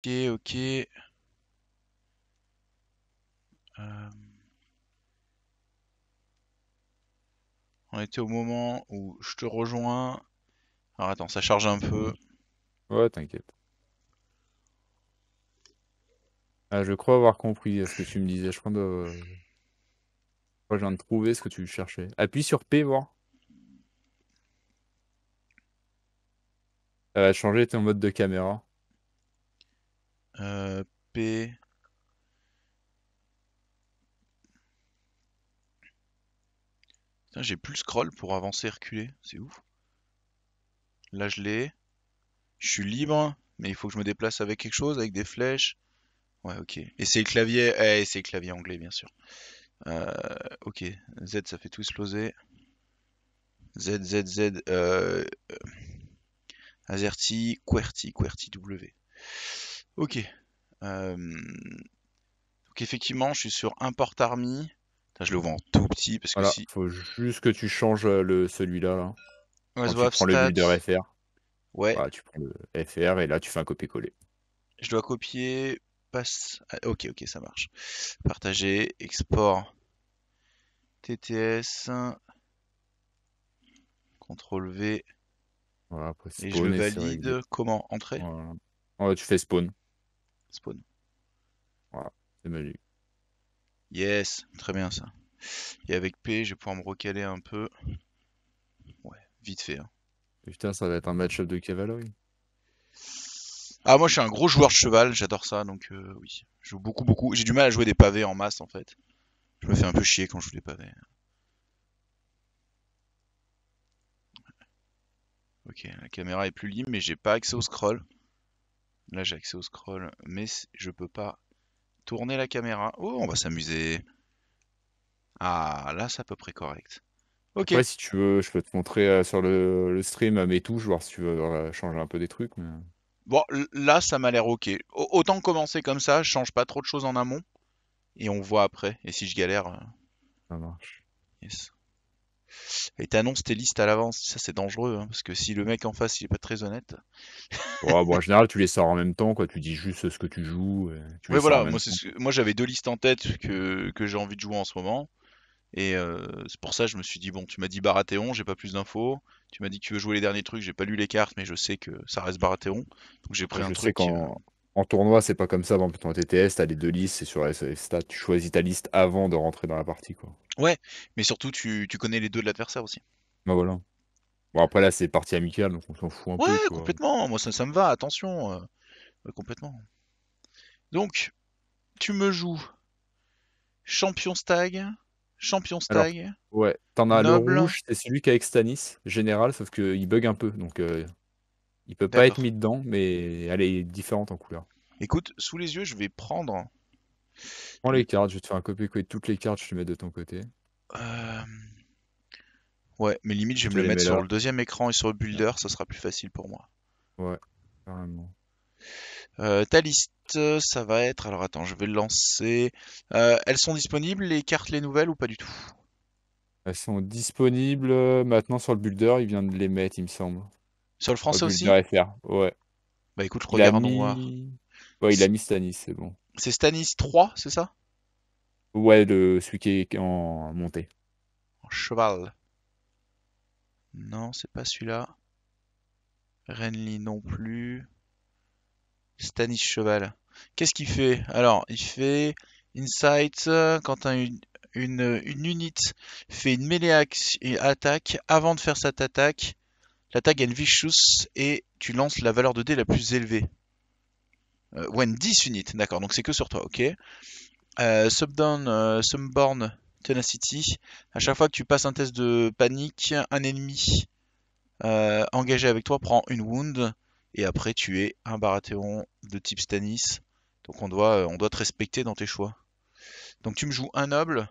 Ok, ok. Euh, on était au moment où je te rejoins. Alors attends, ça charge un peu. Ouais, t'inquiète. Ah, je crois avoir compris ce que tu me disais. Je viens de trouver ce que tu cherchais. Appuie sur P, voir. Ça va changer ton mode de caméra. P. Putain, j'ai plus le scroll pour avancer et reculer. C'est ouf. Là, je l'ai. Je suis libre, mais il faut que je me déplace avec quelque chose, avec des flèches. Ouais, ok. Et c'est le clavier. C'est le clavier anglais, bien sûr. Euh, ok. Z, ça fait tout exploser. Z, Z, Z. AZERTY, QWERTY, QWERTY W. Ok. Donc effectivement, je suis sur Import Army. Putain, je le vois en tout petit parce que Voilà, si. faut juste que tu changes celui-là, là. Quand tu WASWAF prends le builder stats. FR, Ouais. voilà, tu prends le FR et là tu fais un copier-coller. Je dois copier. Passe. Ok, ok, ça marche. Partager. Export. TTS. CTRL V. Voilà, après Et je le spawn et c'est réglé. valide. Comment? Entrer? Voilà. Ouais, tu fais spawn. Spawn. Voilà, c'est magique. Yes. Très bien ça. Et avec P, je vais pouvoir me recaler un peu. Ouais, vite fait, hein. Putain, ça va être un match-up de cavalerie. Ah, moi je suis un gros joueur de cheval, j'adore ça, donc oui. Je joue beaucoup, beaucoup. J'ai du mal à jouer des pavés en masse en fait. Je me fais un peu chier quand je joue des pavés. Ok, la caméra est plus libre, mais j'ai pas accès au scroll. Là j'ai accès au scroll, mais je peux pas tourner la caméra. Oh, on va s'amuser. Ah, là c'est à peu près correct. Ok. Après, si tu veux, je peux te montrer sur le stream mes touches, voir si tu veux changer un peu des trucs. Mais... Bon, là ça m'a l'air ok. Autant commencer comme ça, je change pas trop de choses en amont, et on voit après. Et si je galère, Ça marche. yes. Et t'annonces tes listes à l'avance, ça c'est dangereux, hein, parce que si le mec en face il est pas très honnête. Ouais, bon, en général, tu les sors en même temps, quoi. Tu dis juste ce que tu joues, et tu les Ouais, sors en voilà, même temps. moi j'avais deux listes en tête que j'ai envie de jouer en ce moment. Et c'est pour ça que je me suis dit, bon, tu m'as dit Baratheon, j'ai pas plus d'infos. Tu m'as dit que tu veux jouer les derniers trucs, j'ai pas lu les cartes, mais je sais que ça reste Baratheon. Donc j'ai pris Moi, un je sais truc. qu'en tournoi, c'est pas comme ça. Par exemple, en TTS, t'as les deux listes, c'est sur les stats. Tu choisis ta liste avant de rentrer dans la partie, quoi. Ouais, mais surtout tu connais les deux de l'adversaire aussi. Bah voilà. Bon, après, là, c'est partie amicale, donc on s'en fout un Ouais, peu, tu vois. complètement, moi ça me va, attention, complètement. Donc, tu me joues champion stag, champion Alors, stag, ouais, t'en as le noble, rouge, c'est celui qui a Extanis, général, sauf qu'il bug un peu, donc il peut pas être d'accord. mis dedans, mais elle est différente en couleur. Écoute, sous les yeux, je vais prendre. Prends les cartes, je vais te faire un copier-coller de toutes les cartes, je te mets de ton côté. euh, Ouais, mais limite, je Je vais me te le les mettre mets sur là. le deuxième écran et sur le builder, ça sera plus facile pour moi. Ouais, carrément. Ta liste, ça va être. Alors attends, je vais le lancer. Elles sont disponibles, les cartes, les nouvelles ou pas du tout? Elles sont disponibles maintenant sur le builder, il vient de les mettre, il me semble. Sur le Sur le français aussi? builder FR, ouais. Bah écoute, je Il a regarde noir. mis... Ouais, il a mis Stanis, c'est bon. C'est Stanis 3, c'est ça? Ouais, celui qui est en montée. En cheval. Non, c'est pas celui-là. Renly non plus. Stanis cheval. Qu'est-ce qu'il fait? Alors, il fait Insight quand une unit fait une attaque avant de faire cette attaque. L'attaque gagne Vicious et tu lances la valeur de dé la plus élevée. When 10 units, d'accord, donc c'est que sur toi, ok. Subdown, Sunborn, Tenacity. À chaque fois que tu passes un test de panique, un ennemi engagé avec toi prend une wound. Et après, tu es un Baratheon de type Stannis. Donc on doit te respecter dans tes choix. Donc tu me joues un noble.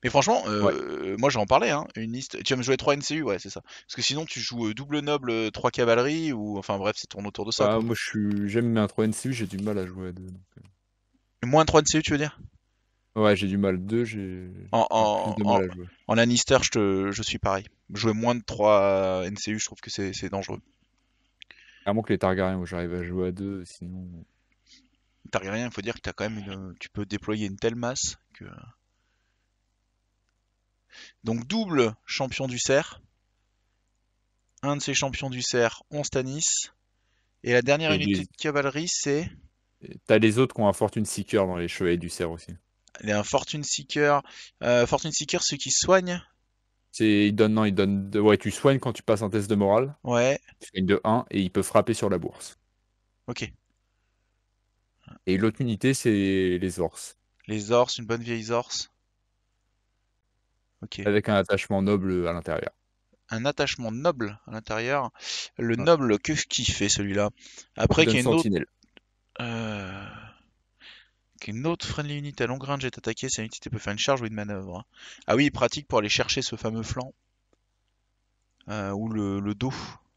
Mais franchement, Ouais. moi j'en parlais, hein, une liste. Tu vas me jouer 3 NCU, ouais, c'est ça. Parce que sinon tu joues double noble, 3 cavalerie, ou enfin bref, c'est tourne autour de ça, Bah, quoi. moi, j'aime un 3 NCU, j'ai du mal à jouer à deux. Moins 3 NCU, tu veux dire? Ouais, j'ai du mal. Deux, En, j'ai plus en, de en, mal à jouer. en Lannister, je suis pareil. Jouer moins de 3 NCU, je trouve que c'est dangereux. À moins que les Targaryens où j'arrive à jouer à deux, sinon. Targaryen, il faut dire que t'as quand même tu peux déployer une telle masse que. Donc double champion du cerf. Un de ces champions du cerf, on Stannis. Et la dernière Et unité les... de cavalerie, c'est T'as les autres qui ont un Fortune Seeker dans les Chevaliers du Cerf aussi. un Fortune Seeker. Fortune Seeker, ceux qui soignent. Il donne, non, il donne. Ouais, tu soignes quand tu passes un test de morale. Ouais, Tu gagnes de 1 et il peut frapper sur la bourse. ok. Et l'autre unité, c'est les Ors. Les Ors, une bonne vieille Ors. Ok. Avec un attachement noble à l'intérieur. Un attachement noble à l'intérieur. Le Ouais. noble, que qui fait celui-là? Il Après, donne qu'il y a une autre. Sentinelle. euh, qu'une autre friendly unit à long range est attaquée, cette unité peut faire une charge ou une manœuvre. Ah oui, pratique pour aller chercher ce fameux flanc. Ou le dos.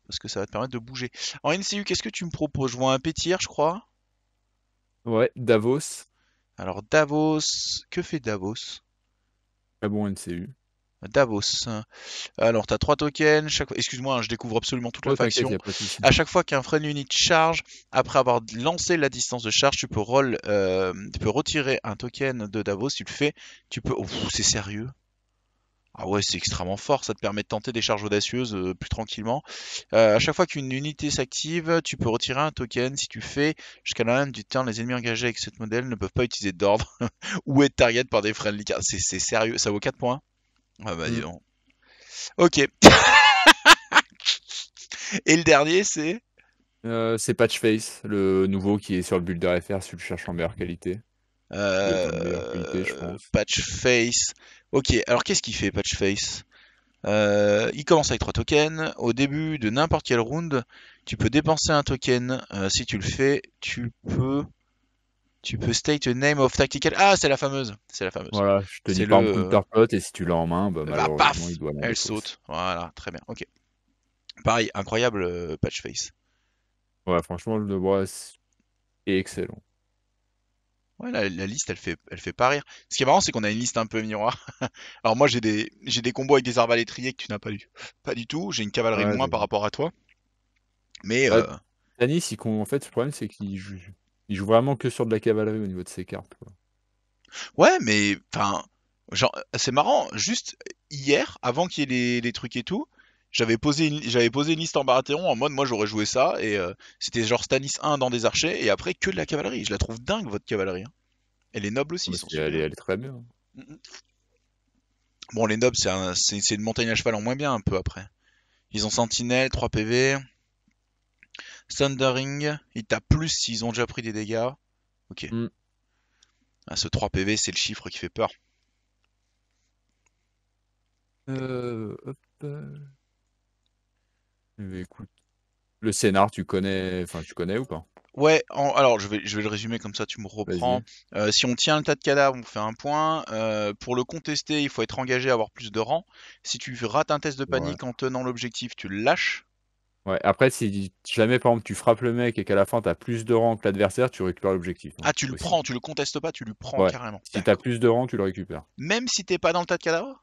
Parce que ça va te permettre de bouger. En NCU, qu'est-ce que tu me proposes? Je vois un pétir, je crois. Ouais, Davos. Alors Davos, que fait Davos? Très bon NCU. Davos. Alors t'as trois tokens. Excuse-moi, hein, je découvre absolument toute la Oh, t'inquiète, y faction. a pas de souci. À chaque fois qu'un friendly unit charge, après avoir lancé la distance de charge, tu peux retirer un token de Davos. Tu le fais. Tu peux. Oh, c'est sérieux? Ah ouais, c'est extrêmement fort. Ça te permet de tenter des charges audacieuses plus tranquillement. À chaque fois qu'une unité s'active, tu peux retirer un token. Si tu fais jusqu'à la fin du temps, les ennemis engagés avec cette modèle ne peuvent pas utiliser d'ordre ou être target par des friendly cards. C'est sérieux. Ça vaut 4 points. Ah bah dis Hmm. donc. Ok. Et le dernier, c'est C'est Patchface, le nouveau qui est sur le Builder FR si tu le cherches en meilleure qualité. Il doit être en meilleure qualité, je pense. Patchface. Ok, alors qu'est-ce qu'il fait Patchface? Il commence avec 3 tokens. Au début de n'importe quel round, tu peux dépenser un token. Si tu le fais, tu peux state a name of tactical. Ah, c'est la fameuse. C'est la fameuse. Voilà, je te C'est dis par exemple le. Counterplot et si tu l'as en main, bah Bah malheureusement il paf, doit aller en elle défausse. saute. Voilà, très bien. Ok. Pareil, incroyable Patchface. Ouais, franchement, le bois est excellent. Ouais, la liste, elle fait pas rire. Ce qui est marrant, c'est qu'on a une liste un peu miroir. Alors moi, j'ai des combos avec des arbalétriers que tu n'as pas du tout. J'ai une cavalerie de Ouais, moins par rapport à toi. Mais bah, Tanis, en fait, le problème c'est il joue vraiment que sur de la cavalerie au niveau de ses cartes, quoi. ouais, mais enfin, genre, c'est marrant. Juste hier, avant qu'il y ait les trucs et tout, j'avais posé une liste en Baratheon en mode moi j'aurais joué ça et c'était genre Stanis 1 dans des archers et après que de la cavalerie. Je la trouve dingue votre cavalerie, hein. Et les nobles aussi, ils Bah, sont super. elle est très bien. Mm, mm. Bon, les nobles, c'est une montagne à cheval en moins bien un peu après. Ils ont Sentinelle, 3 PV. Thundering, ils tapent plus s'ils ont déjà pris des dégâts. Ok. Hmm. Ah, ce 3 PV, c'est le chiffre qui fait peur. Hop, écoute, le scénar, tu connais ou pas? Ouais, alors je vais le résumer comme ça tu me reprends. Vas-y. Si on tient le tas de cadavres, on fait un point. Pour le contester, il faut être engagé à avoir plus de rang. Si tu rates un test de Ouais. panique en tenant l'objectif, tu le lâches. Ouais. Après, si jamais par exemple tu frappes le mec et qu'à la fin t'as plus de rang que l'adversaire, tu récupères l'objectif, hein, Ah, tu le aussi. prends, tu le contestes pas, tu le prends Ouais. carrément. Si t'as D'accord. plus de rang, tu le récupères. Même si t'es pas dans le tas de cadavres?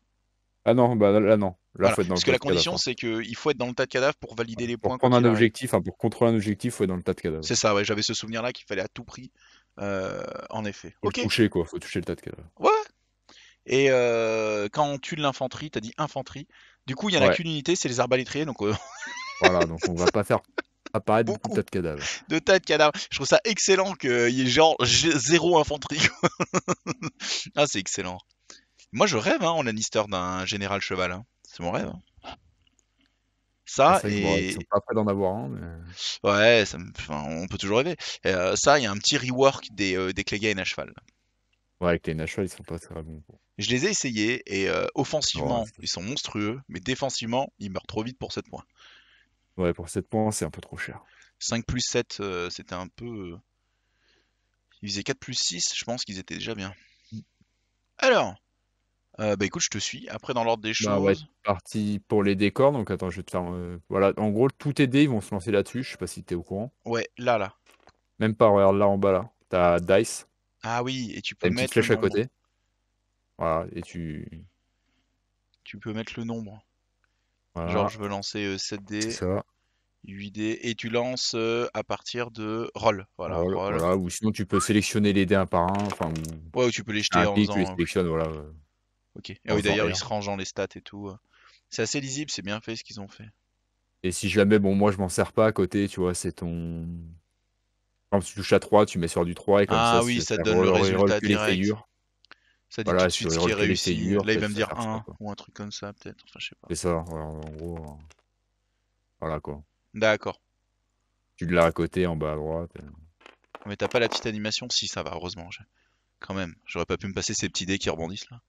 Ah non, bah là non. Là, Voilà. faut être dans le Parce que tas la de cadavres, condition, par c'est contre. qu'il faut être dans le tas de cadavres pour valider les Pour points quoi prendre un qu'il arrive. objectif, pour contrôler un objectif, faut être dans le tas de cadavres. C'est ça, ouais, j'avais ce souvenir-là qu'il fallait à tout prix. En effet. Faut le Ok. toucher, quoi. Faut toucher le tas de cadavres. Ouais. Et quand on tue de l'infanterie, t'as dit infanterie. Du coup, il y en a Ouais. qu'une unité, c'est les arbalétriers, donc Voilà, donc on va pas faire apparaître beaucoup de tas beaucoup de cadavres. de tas de cadavres. Je trouve ça excellent qu'il y ait genre zéro infanterie. Ah, c'est excellent. Moi, je rêve hein, en Lannister d'un général cheval, hein. C'est mon rêve, hein. Ah, Ça c'est vrai que bon, ils sont et pas prêts d'en avoir un, mais. ouais, enfin, on peut toujours rêver. Ça, il y a un petit rework des Clegane à cheval. Ouais, avec les Nashville, ils sont pas très bons, quoi. Je les ai essayés et Ouais, offensivement, ils sont monstrueux, mais défensivement, ils meurent trop vite pour 7 points. ouais, pour 7 points, c'est un peu trop cher. 5 plus 7, c'était un peu. Ils faisaient 4 plus 6, je pense qu'ils étaient déjà bien. Alors, bah écoute, je te suis. Après, dans l'ordre des Bah, on va être choses. parti pour les décors. Donc, attends, je vais te faire. Voilà, en gros, tous tes dés, ils vont se lancer là-dessus. Je sais pas si t'es au courant. Ouais, là. Même pas, regarde là en bas, là. T'as Dice. Ah oui, et tu T'as peux une petite mettre le flèche à nombre. côté. Voilà, et tu. Tu peux mettre le nombre. Genre, Voilà, je veux lancer 7 c'est dés. ça. 8 dés. Et tu lances à partir de roll. Voilà, Voilà, roll. voilà, ou sinon tu peux sélectionner les dés un par un, enfin, ou Ouais, ou tu peux les tu fais jeter un en clic, tu les faisant. sélectionnes, voilà, Ok. Ah en oui, faisant d'ailleurs, ils R. se rangent dans les stats et tout. C'est assez lisible, c'est bien fait ce qu'ils ont fait. Et si jamais, bon, moi je m'en sers pas à côté, tu vois, c'est ton. Par exemple, si tu touches à 3, tu mets sur du 3 et comme ça, Ah si oui, ça ça te donne le reroll résultat que les direct. figures. Ça dit tout Voilà, de si tu suite ce qui est reroll que les réussi. figures, Là, il t'as va me juste à dire faire ça, un quoi. ou un truc comme ça, peut-être. Enfin, je sais pas. C'est ça, voilà, en gros, voilà quoi. D'accord. Tu l'as à côté, en bas à droite. Mais t'as pas la petite animation? Si, ça va, heureusement. Quand même. J'aurais pas pu me passer ces petits dés qui rebondissent là.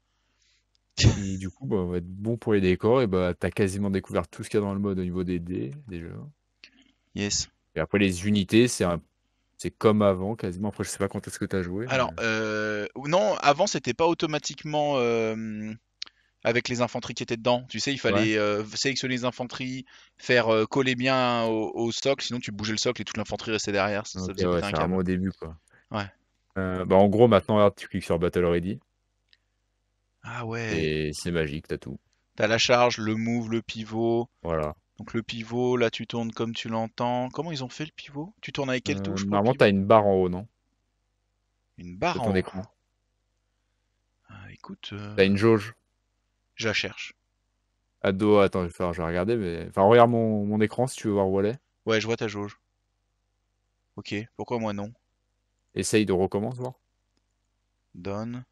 Et du coup, bah, on va être bon pour les décors, et bah, t'as quasiment découvert tout ce qu'il y a dans le mode au niveau des dés, déjà. Yes. Et après, les unités, c'est comme avant, quasiment. Après, je sais pas quand est-ce que t'as joué, mais. Alors, non, avant, c'était pas automatiquement avec les infanteries qui étaient dedans. Tu sais, il Ouais. fallait sélectionner les infanteries, faire coller bien au socle, sinon tu bougeais le socle et toute l'infanterie restait derrière. Ça Ok, faisait ouais, péter un c'est vraiment câble. au début, quoi. Ouais. Bah, en gros, maintenant, regarde, tu cliques sur Battle Ready, Ah ouais. et c'est magique, t'as tout. T'as la charge, le move, le pivot. Voilà. Donc le pivot, là tu tournes comme tu l'entends. Comment ils ont fait le pivot? Tu tournes avec quelle touche pour le Normalement, t'as pivot? une barre en haut, non? Une De barre ton en haut. écran. Ah, écoute, T'as une jauge. je la cherche. À dos, attends, je vais regarder, mais. Enfin, regarde mon écran si tu veux voir où elle est. Ouais, je vois ta jauge. Ok, pourquoi moi non? Essaye de recommencer, voir. Donne,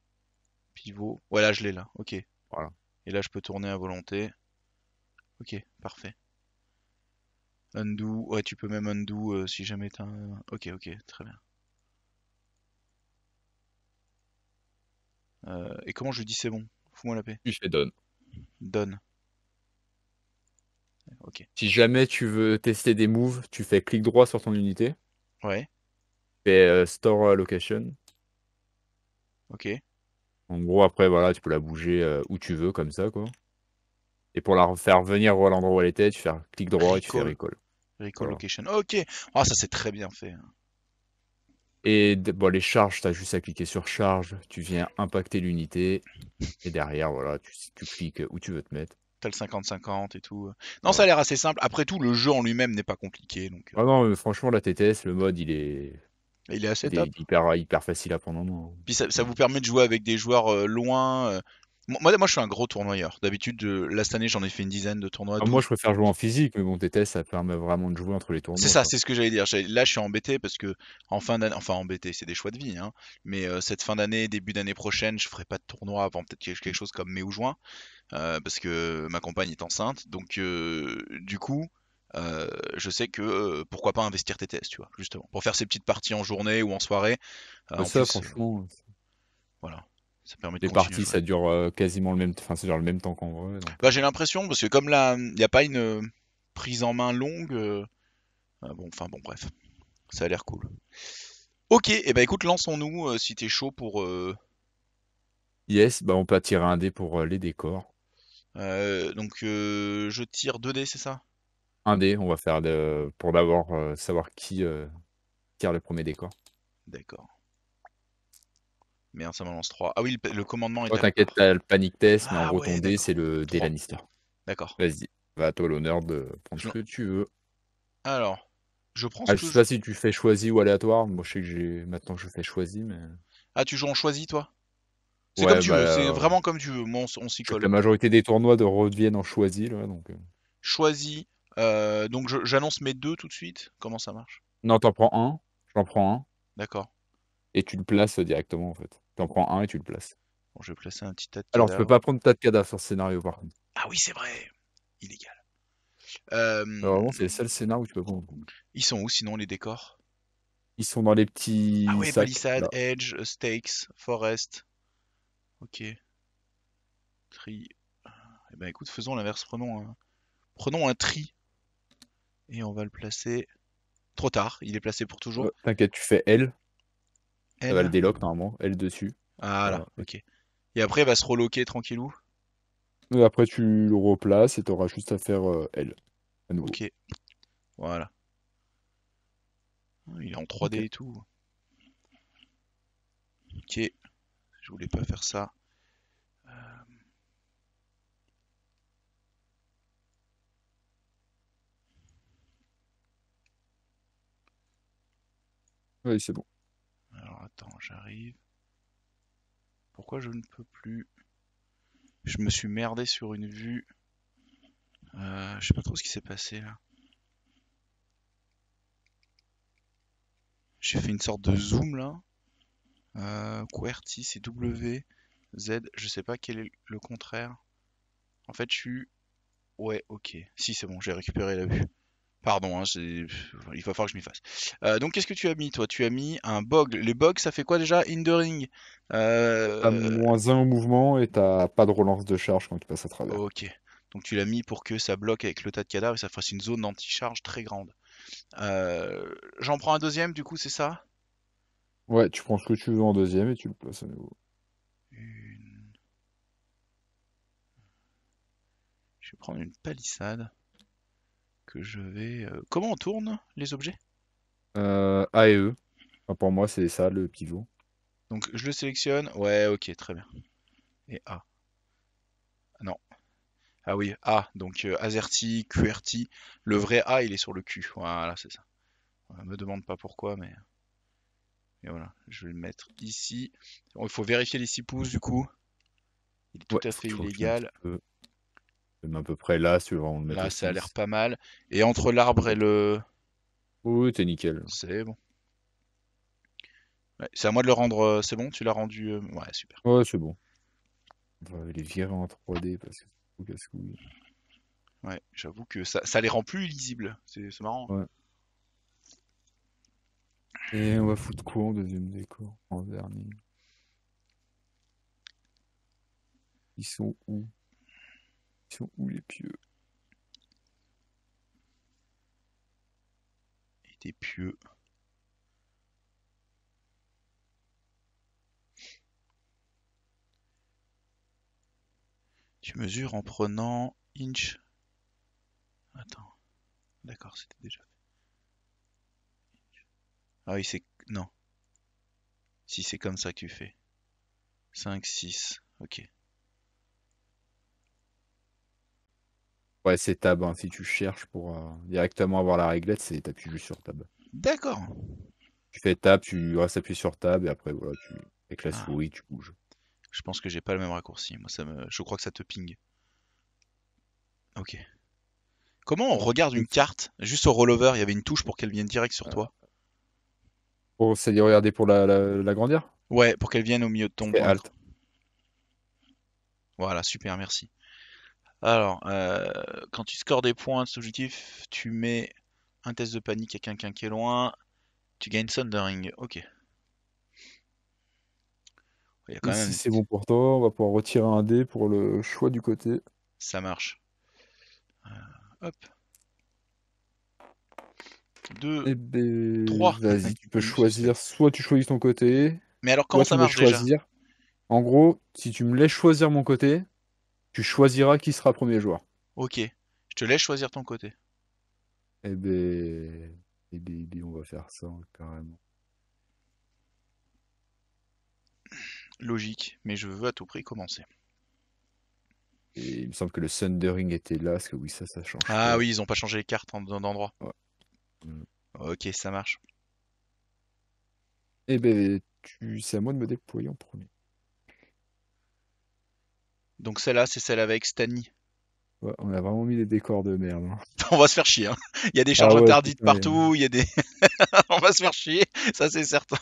pivot. Ouais, là je l'ai là. Ok. Et Voilà. là je peux tourner à volonté. Ok, parfait. Undo. Ouais, tu peux même undo si jamais t'as un. Ok, ok, très bien. Et comment je dis c'est bon? Fous-moi la paix. Tu fais donne. Donne. Ok. Si jamais tu veux tester des moves, tu fais clic droit sur ton unité, Ouais, tu fais Store Location. ok. En gros, après, voilà, tu peux la bouger où tu veux, comme ça, quoi. Et pour la faire venir à l'endroit où elle était, tu fais clic droit et tu fais Recall. Recall. Recall Voilà. location. Ok. Ah, ça c'est très bien fait. Et bon, les charges, tu as juste à cliquer sur charge, tu viens impacter l'unité, et derrière, voilà, tu cliques où tu veux te mettre. T'as le 50-50 et tout. Non, ça a Voilà. l'air assez simple. Après tout, le jeu en lui-même n'est pas compliqué, donc Ah non, franchement, la TTS, le mode, il est, il est assez il est top. hyper facile à prendre en main, Puis ça hein. vous permet de jouer avec des joueurs loin. Moi, je suis un gros tournoyeur. D'habitude, là cette année, j'en ai fait une dizaine de tournois, Ah, moi, 12. je préfère jouer en physique, mais bon, TTS, ça permet vraiment de jouer entre les C'est tournois, ça, quoi. c'est ce que j'allais dire. Là, je suis embêté parce que en fin d'année, enfin embêté, c'est des choix de vie, hein. Mais cette fin d'année, début d'année prochaine, je ferai pas de tournoi avant peut-être quelque chose comme mai ou juin, parce que ma compagne est enceinte. Donc, du coup, je sais que pourquoi pas investir TTS, tu vois, justement, pour faire ces petites parties en journée ou en soirée. Bah, En ça, plus, franchement, voilà, ça permet de les continuer à parties, jouer. ça dure quasiment le même, enfin, ça dure le même temps qu'en vrai, donc. Bah, j'ai l'impression, parce que comme là, il n'y a pas une prise en main longue, bon, enfin bon, bref, ça a l'air cool. Ok, et bah écoute, lançons-nous si t'es chaud pour. Yes, bah, on peut attirer un dé pour les décors. Donc je tire 2 dés, c'est ça? Un dé, on va faire pour d'abord savoir qui tire le premier décor. D'accord. Merde, ça m'en lance 3. Ah oui, le commandement est Oh, à. t'inquiète, t'as le panic test, mais en Ah gros, ton ouais, dé, d'accord. c'est le dé 3. Lannister. D'accord. Vas-y, va à toi l'honneur de prendre Je ce l'en- que tu veux. Alors, je prends ce Ah, je que sais je. pas si tu fais choisi ou aléatoire. Moi, je sais que j'ai maintenant je fais choisi, mais. Ah, tu joues en choisi, toi? C'est comme Ouais, tu bah, veux, c'est vraiment comme tu veux. Moi, on s'y je sais que colle. la majorité des tournois de redeviennent en choisi, là, donc. Choisi. Donc j'annonce mes deux tout de suite. Comment ça marche? Non, t'en prends un, j'en prends un, D'accord. et tu le places directement, en fait. T'en prends un et tu le places. Bon, je vais placer un petit tas de Alors, tu peux cadavres. pas prendre tas de cadavres sur ce scénario, par contre. Ah oui, c'est vrai. Illégal. Euh, Vraiment, c'est le seul scénario où tu peux prendre. Ils sont où sinon les décors? Ils sont dans les Ah petits ouais, sacs, palissade, là. edge, stakes, forest. Ok. Tri. Eh ben écoute, faisons l'inverse. Prenons un tri et on va le placer. Trop tard, il est placé pour toujours. T'inquiète, tu fais L, ça va le L. déloc, normalement. L dessus. Ah là, Voilà. ok. Et après, il va se reloquer tranquillou. Et après, tu le replaces et t'auras juste à faire L, à nouveau. Ok, voilà. Il est en Ok. 3D et tout. Ok, je voulais pas faire ça. Oui, c'est bon. Alors attends, j'arrive. Pourquoi je ne peux plus? Je me suis merdé sur une vue. Je sais pas trop ce qui s'est passé là. J'ai fait une sorte de zoom là. QWERTY, c'est W, Z, je sais pas quel est le contraire. En fait, je suis. Ouais, ok. Si, c'est bon, j'ai récupéré la vue. Pardon, hein, il va falloir que je m'y fasse. Donc, qu'est-ce que tu as mis, toi? Tu as mis un bog. Les bogs, ça fait quoi déjà? Hindering. T'as Euh, -1 au mouvement et t'as pas de relance de charge quand tu passes à travers. ok. Donc, tu l'as mis pour que ça bloque avec le tas de cadavres et ça fasse une zone d'anti-charge très grande. J'en prends un deuxième, du coup, c'est ça? Ouais, tu prends ce que tu veux en deuxième et tu le places à nouveau. Une- Je vais prendre une palissade que je vais. Comment on tourne les objets? A et E. Enfin, pour moi, c'est ça le pivot. Donc, je le sélectionne. Ouais, ok, très bien. Et A. Non. Ah oui, A. Donc, AZERTY, QWERTY. Le vrai A, il est sur le Q. Voilà, c'est ça. Me demande pas pourquoi, mais. Et voilà, je vais le mettre ici. Bon, il faut vérifier les 6 pouces du coup. Il est tout Ouais, à faut que fait tu recules un petit illégal. peu. Même à peu près là, si tu veux vraiment le mettre Là, au ça a l'air 6. pas mal. Et entre l'arbre et le. Oui, t'es nickel. C'est bon. Ouais, c'est à moi de le rendre. C'est bon, tu l'as rendu. Ouais, super. Ouais, c'est bon. On va les virer en 3D parce que c'est tout casse-couille. Ouais, j'avoue que ça les rend plus lisibles. C'est marrant. Ouais. Et on va foutre quoi en deuxième décor? En dernier. Ils sont où? Ils sont où les pieux? Et des pieux. Tu mesures en prenant inch. Attends, d'accord, c'était déjà fait. Ah oui, c'est. Non. Si c'est comme ça que tu fais. 5, 6. Ok. Ouais, c'est tab, hein. Si tu cherches pour directement avoir la réglette, c'est t'appuies juste sur tab. D'accord. Tu fais tab, tu restes appuyé sur tab et après voilà, avec la Ah, souris, tu bouges. je pense que j'ai pas le même raccourci. Moi, je crois que ça te ping. Ok. Comment on regarde une carte? Juste au rollover, il y avait une touche pour qu'elle vienne direct sur toi. Pour ça dit regarder pour l'agrandir? Ouais, pour qu'elle vienne au milieu de ton C'est écran. Alt. Voilà, super, merci. Alors, quand tu scores des points de cet objectif, tu mets un test de panique à quelqu'un qui est loin. Tu gagnes Sundering. Ok. Il y a Et quand si même. c'est bon pour toi, on va pouvoir retirer un dé pour le choix du côté. Ça marche. Hop. 2, Eh ben, 3. vas-y, tu peux Bonus, c'est fait. choisir. Soit tu choisis ton côté, Mais alors, comment soit tu ça me laisses marche déjà? choisir. En gros, si tu me laisses choisir mon côté, tu choisiras qui sera premier joueur. Ok. Je te laisse choisir ton côté. Eh ben, on va faire ça carrément. Logique, mais je veux à tout prix commencer. Et il me semble que le Sundering était là, parce que oui, ça change Ah pas. oui, ils ont pas changé les cartes d'endroit. Ouais. Mm. Ok, ça marche. Eh ben, c'est à moi de me déployer en premier. Donc celle-là, c'est celle avec Stani. Ouais, on a vraiment mis des décors de merde, hein. On va se faire chier, hein. Il y a des Ah charges ouais, interdites putain. partout, il y a des. On va se faire chier, ça c'est certain.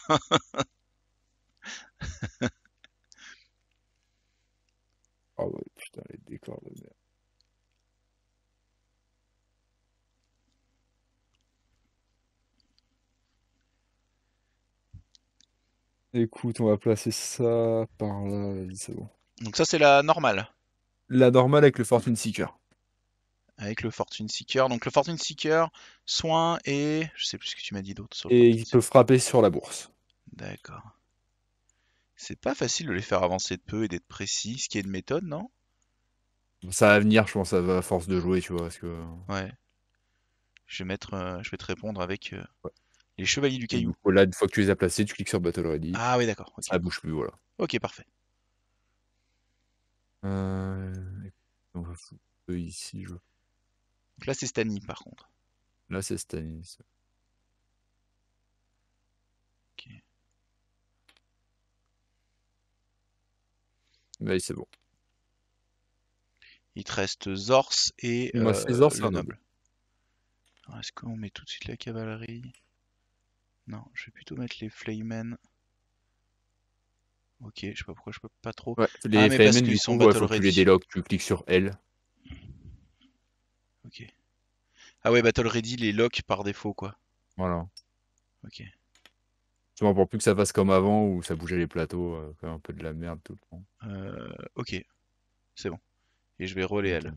Ah ouais, putain, les décors de merde. Écoute, on va placer ça par là, vas-y, c'est bon. Donc ça c'est la normale, La normale avec le Fortune Seeker. avec le Fortune Seeker. Donc le Fortune Seeker, soin et. Je sais plus ce que tu m'as dit d'autre sur le Et Fortune il peut Seeker. frapper sur la bourse. D'accord. C'est pas facile de les faire avancer de peu et d'être précis, ce qui est de méthode, non? Ça va venir, je pense, à force de jouer, tu vois, parce que... Ouais. Je vais te répondre avec Ouais. les chevaliers du Et du caillou. coup, là, une fois que tu les as placés, tu cliques sur Battle Ready. Ah oui, d'accord, ok. Ça bouge plus, voilà. Ok, parfait. Écoute, on va foutre eux ici. Donc là c'est Stani par contre. Là, c'est Stanis. Ok. Mais c'est bon. Il te reste Zors et Il me reste les ors, c'est le un noble. noble. Alors, est-ce qu'on met tout de suite la cavalerie? Non, je vais plutôt mettre les Flaymen. Ok, je sais pas pourquoi je peux pas trop. Ouais, Ah, les mais parce Flaymen, qu'ils du sont coup, ouais, battle faut que tu les ready. déloques. Tu cliques sur L. Ok. Ah ouais, battle ready, les locks par défaut, quoi. Voilà. Ok. Justement, pour plus que ça fasse comme avant où ça bougeait les plateaux, comme un peu de la merde tout le temps. Ok, c'est bon. Et je vais roller Ok. elle.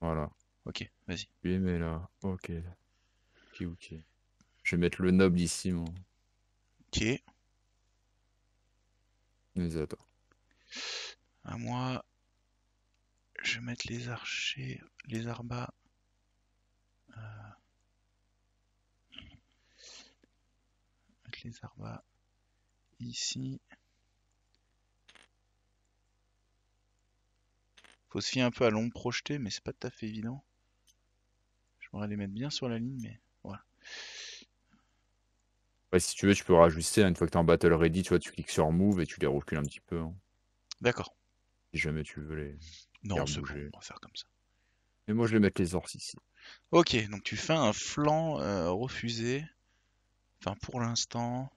Voilà. Ok, vas-y. Je les mets là. Ok. Ok, ok. Je vais mettre le noble ici, moi. Ok, Mais attends. à moi, je vais mettre les archers, les arbas. Mettre les arbas ici. Faut se fier un peu à l'ombre projetée, mais c'est pas tout à fait évident. J'aimerais les mettre bien sur la ligne, mais voilà. Ouais, si tu veux, tu peux rajuster, hein, une fois que t'es en battle ready, tu vois, tu cliques sur move et tu les recules un petit peu, hein, D'accord. si jamais tu veux les Non, faire c'est bon, bouger. on va faire comme ça. Et moi, je vais mettre les ors ici. Ok, donc tu fais un flanc refusé. Enfin, pour l'instant.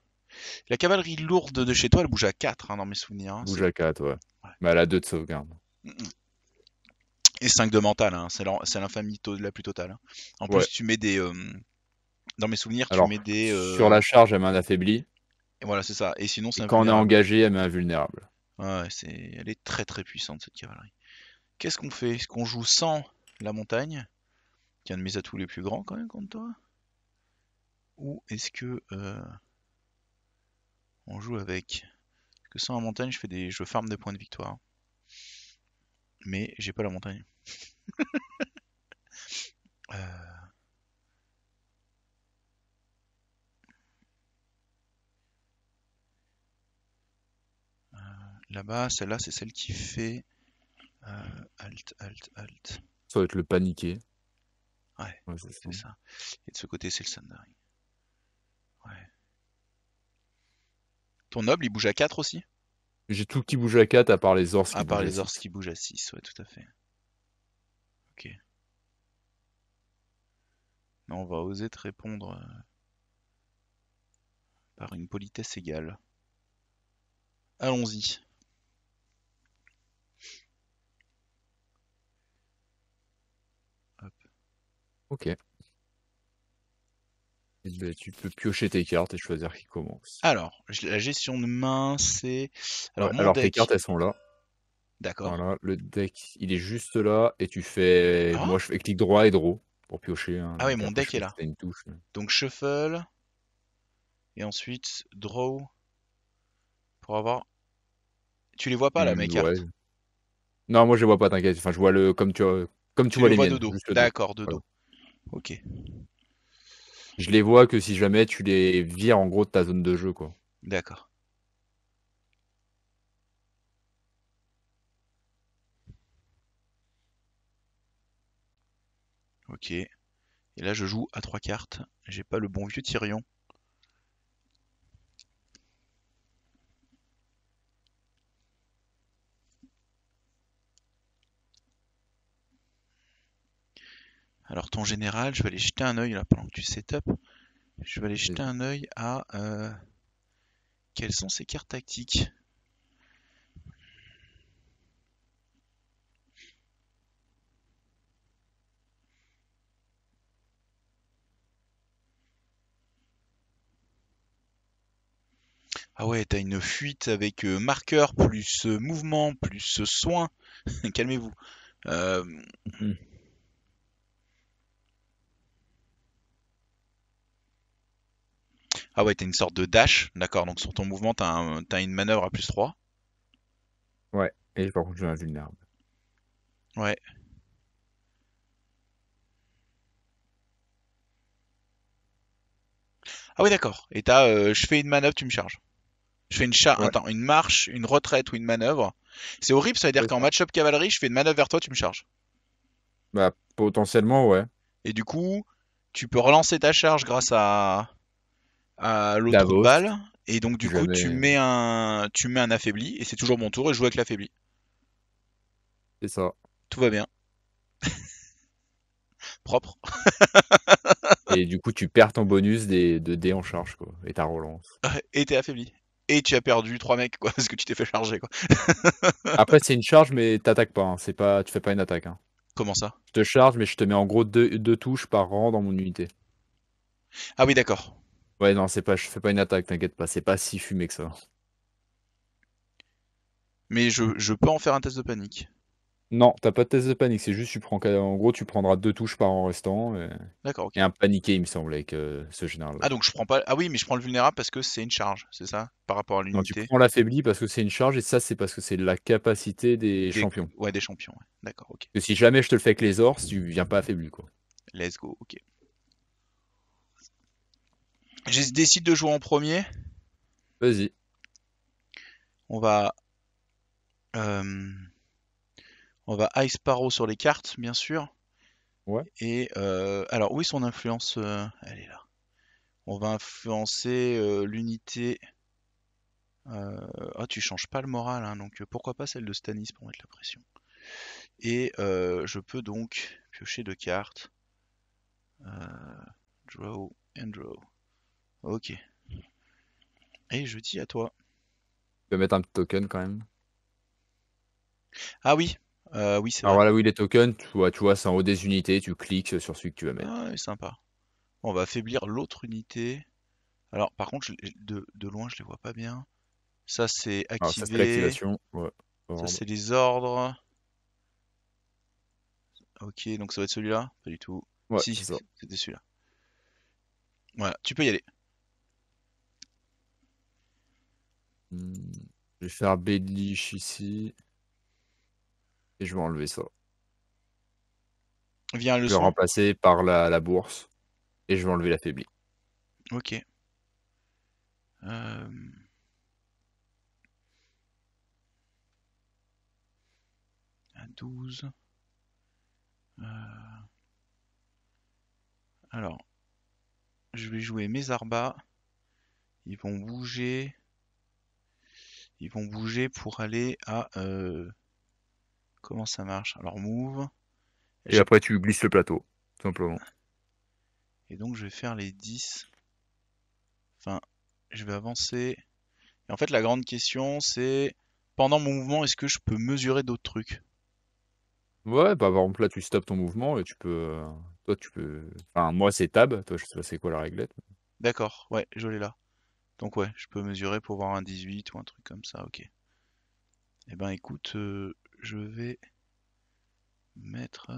La cavalerie lourde de chez toi, elle bouge à 4 hein, dans mes souvenirs, hein. Bouge à 4, ouais. Ouais. Mais elle a 2 de sauvegarde. Et 5 de mental, hein. C'est l'infamie la plus totale, hein. En Ouais. plus, tu mets des. Dans mes souvenirs, tu Alors, mets des. sur la charge, elle met un affaibli. Et voilà, c'est ça. Et sinon, Et c'est quand on est invulnérable. engagé, elle met invulnérable. Ouais, elle est très très puissante cette cavalerie. Qu'est-ce qu'on fait? Est-ce qu'on joue sans la montagne, qui est un de mes atouts les plus grands quand même contre toi? Ou est-ce que on joue avec? Parce que sans la montagne, je farm des points de victoire. Mais j'ai pas la montagne. Euh, Là-bas, celle-là, c'est celle qui fait alt, alt, alt. Ça va être le paniqué. Ouais, Ouais, c'est ça. c'est ça. Et de ce côté, c'est le Sundering. Ouais. Ton noble, il bouge à 4 aussi? J'ai tout qui bouge à 4 à part les ors qui À part bougent à les ors 6. qui bougent à 6, ouais, tout à fait. Ok. Non, on va oser te répondre par une politesse égale. Allons-y. Hop. Ok. Et ben, tu peux piocher tes cartes et choisir qui commence. Alors, la gestion de main, c'est... Ouais, Alors, mon alors tes cartes, deck... elles sont là. D'accord. Voilà, le deck, il est juste là. Et tu fais. Ah, Moi, je fais clic droit et draw pour piocher, hein. ah oui, Donc mon après, je deck est sais pas si là. t'as une touche. Donc, shuffle, et ensuite draw, pour avoir... Tu les vois pas, là, mes Ouais. cartes? Non, moi, je les vois pas, t'inquiète. Enfin, je vois comme tu Tu les vois les vois de miennes, dos. juste le dos. D'accord, de Voilà. dos. Ok. Je les vois que si jamais tu les vires en gros de ta zone de jeu, quoi. D'accord. Ok. Et là, je joue à 3 cartes. J'ai pas le bon vieux Tyrion. Alors, ton général, je vais aller jeter un œil, là, pendant que tu setup. Je vais aller jeter Vas-y. un œil à... quelles sont ces cartes tactiques? Ah ouais, t'as une fuite avec marqueur, plus mouvement, plus soin. Calmez-vous. Euh, Mhm. Ah ouais, t'as une sorte de dash. D'accord, donc sur ton mouvement, t'as une manœuvre à plus 3. Ouais. Et par contre, j'ai un vulnérable. Ouais. Ah oui, d'accord. Et je fais une manœuvre, tu me charges. Je fais Ouais, attends, une marche, une retraite ou une manœuvre. C'est horrible, ça veut dire c'est qu'en ça. match-up cavalerie, je fais une manœuvre vers toi, tu me charges. Bah, potentiellement, ouais. Et du coup, tu peux relancer ta charge grâce à l'autre Davos. balle. Et donc du Si coup, jamais, tu mets un affaibli, et c'est toujours mon tour, et je joue avec l'affaibli. c'est ça. Tout va bien. Propre. Et du coup, tu perds ton bonus de dés en charge, quoi, et ta relance. Et t'es affaibli. Et tu as perdu 3 mecs, quoi, parce que tu t'es fait charger, quoi. Après, c'est une charge, mais t'attaques pas, hein. C'est pas, tu fais pas une attaque, hein. Comment ça? Je te charge, mais je te mets en gros deux touches par rang dans mon unité. Ah oui, d'accord. Ouais, non, c'est pas, je fais pas une attaque, t'inquiète pas, c'est pas si fumé que ça. Mais je peux en faire un test de panique. Non, t'as pas de test de panique, c'est juste, en gros, tu prendras deux touches par rang restant, D'accord, et ok. un paniqué, il me semble, avec ce Ah général-là. donc je prends pas. Ah oui, mais je prends le vulnérable parce que c'est une charge, c'est ça? Par rapport à Non, tu l'unité prends l'affaibli parce que c'est une charge, et ça, c'est parce que c'est la capacité des des. champions. Ouais, des champions, ouais. D'accord, ok. Que si jamais je te le fais avec les ors, tu viens pas affaibli, quoi. Let's go, ok. Je décide de jouer en premier. Vas-y. On va. euh, on va Ice Sparrow sur les cartes, bien sûr. Ouais. Et alors, où est son influence? Elle est là. On va influencer l'unité. Ah, tu changes pas le moral, hein, donc pourquoi pas celle de Stanis pour mettre la pression. Et je peux donc piocher 2 cartes. Draw and draw. Ok. Et je dis à toi. Tu peux mettre un petit token quand même. Ah oui, oui, c'est Alors vrai. voilà, oui, les tokens, tu vois, c'est en haut des unités, tu cliques sur celui que tu vas mettre. Ah, ouais, sympa. On va affaiblir l'autre unité. Alors, par contre, de loin, je les vois pas bien. Ça, c'est Alors ça, c'est activé. l'activation. Ouais. Ça, Ordre. c'est les ordres. Ok, donc ça va être celui-là? Pas du tout. Ouais, Si, c'est ça. c'était celui-là. Voilà, tu peux y aller. Hmm. Je vais faire Bedlish ici. Et je vais enlever ça. Viens le Je vais soin. remplacer par la bourse. Et je vais enlever l'affaibli. Ok. Euh, à 12. Euh, alors, je vais jouer mes Arbas. Ils vont bouger. Ils vont bouger pour aller à... comment ça marche? Alors, move. Et J'ai... après, tu glisses le plateau. Tout simplement. Et donc, je vais faire les 10. Enfin, je vais avancer. Et en fait, la grande question, c'est... Pendant mon mouvement, est-ce que je peux mesurer d'autres trucs? Ouais, bah par exemple là, tu stoppes ton mouvement et tu peux. Toi, tu peux. Enfin, moi, c'est tab. Toi, je sais pas c'est quoi la réglette. D'accord, ouais, je l'ai là. Donc ouais, je peux mesurer pour voir un 18 ou un truc comme ça, ok. Eh ben écoute, je vais mettre...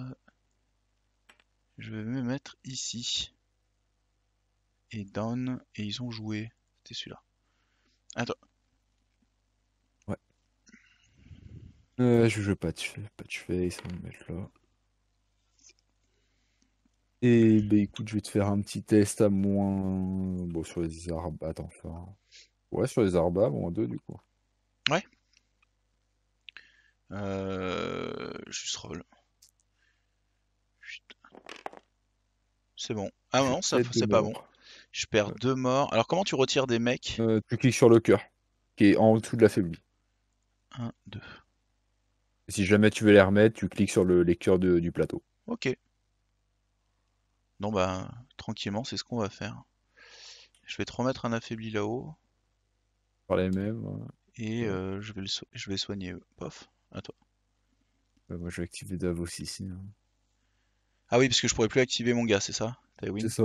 je vais me mettre ici. Et down, et ils ont joué. C'était celui-là. Attends, Ouais. Je veux pas de face, on va le mettre là. Et bah écoute, je vais te faire un petit test à moins. Bon, sur les arbres. Attends, ouais, sur les arbres, moins 2 du coup. ouais. Juste roll. Chut, c'est bon. Ah Je non, ça pète de c'est pas bon. mort. Je perds Ouais. 2 morts. Alors comment tu retires des mecs? Tu cliques sur le cœur, qui est en dessous de l'affaibli. Un, 2. Et si jamais tu veux les remettre, tu cliques sur les cœurs du plateau. Ok. Non bah, tranquillement, c'est ce qu'on va faire. Je vais te remettre un affaibli là-haut. Par les mêmes. Et Ouais. je vais soigner eux. Pof, à toi. Moi, je vais activer Davos ici, hein. Ah oui, parce que je pourrais plus activer mon gars, c'est ça? T'as C'est win? ça.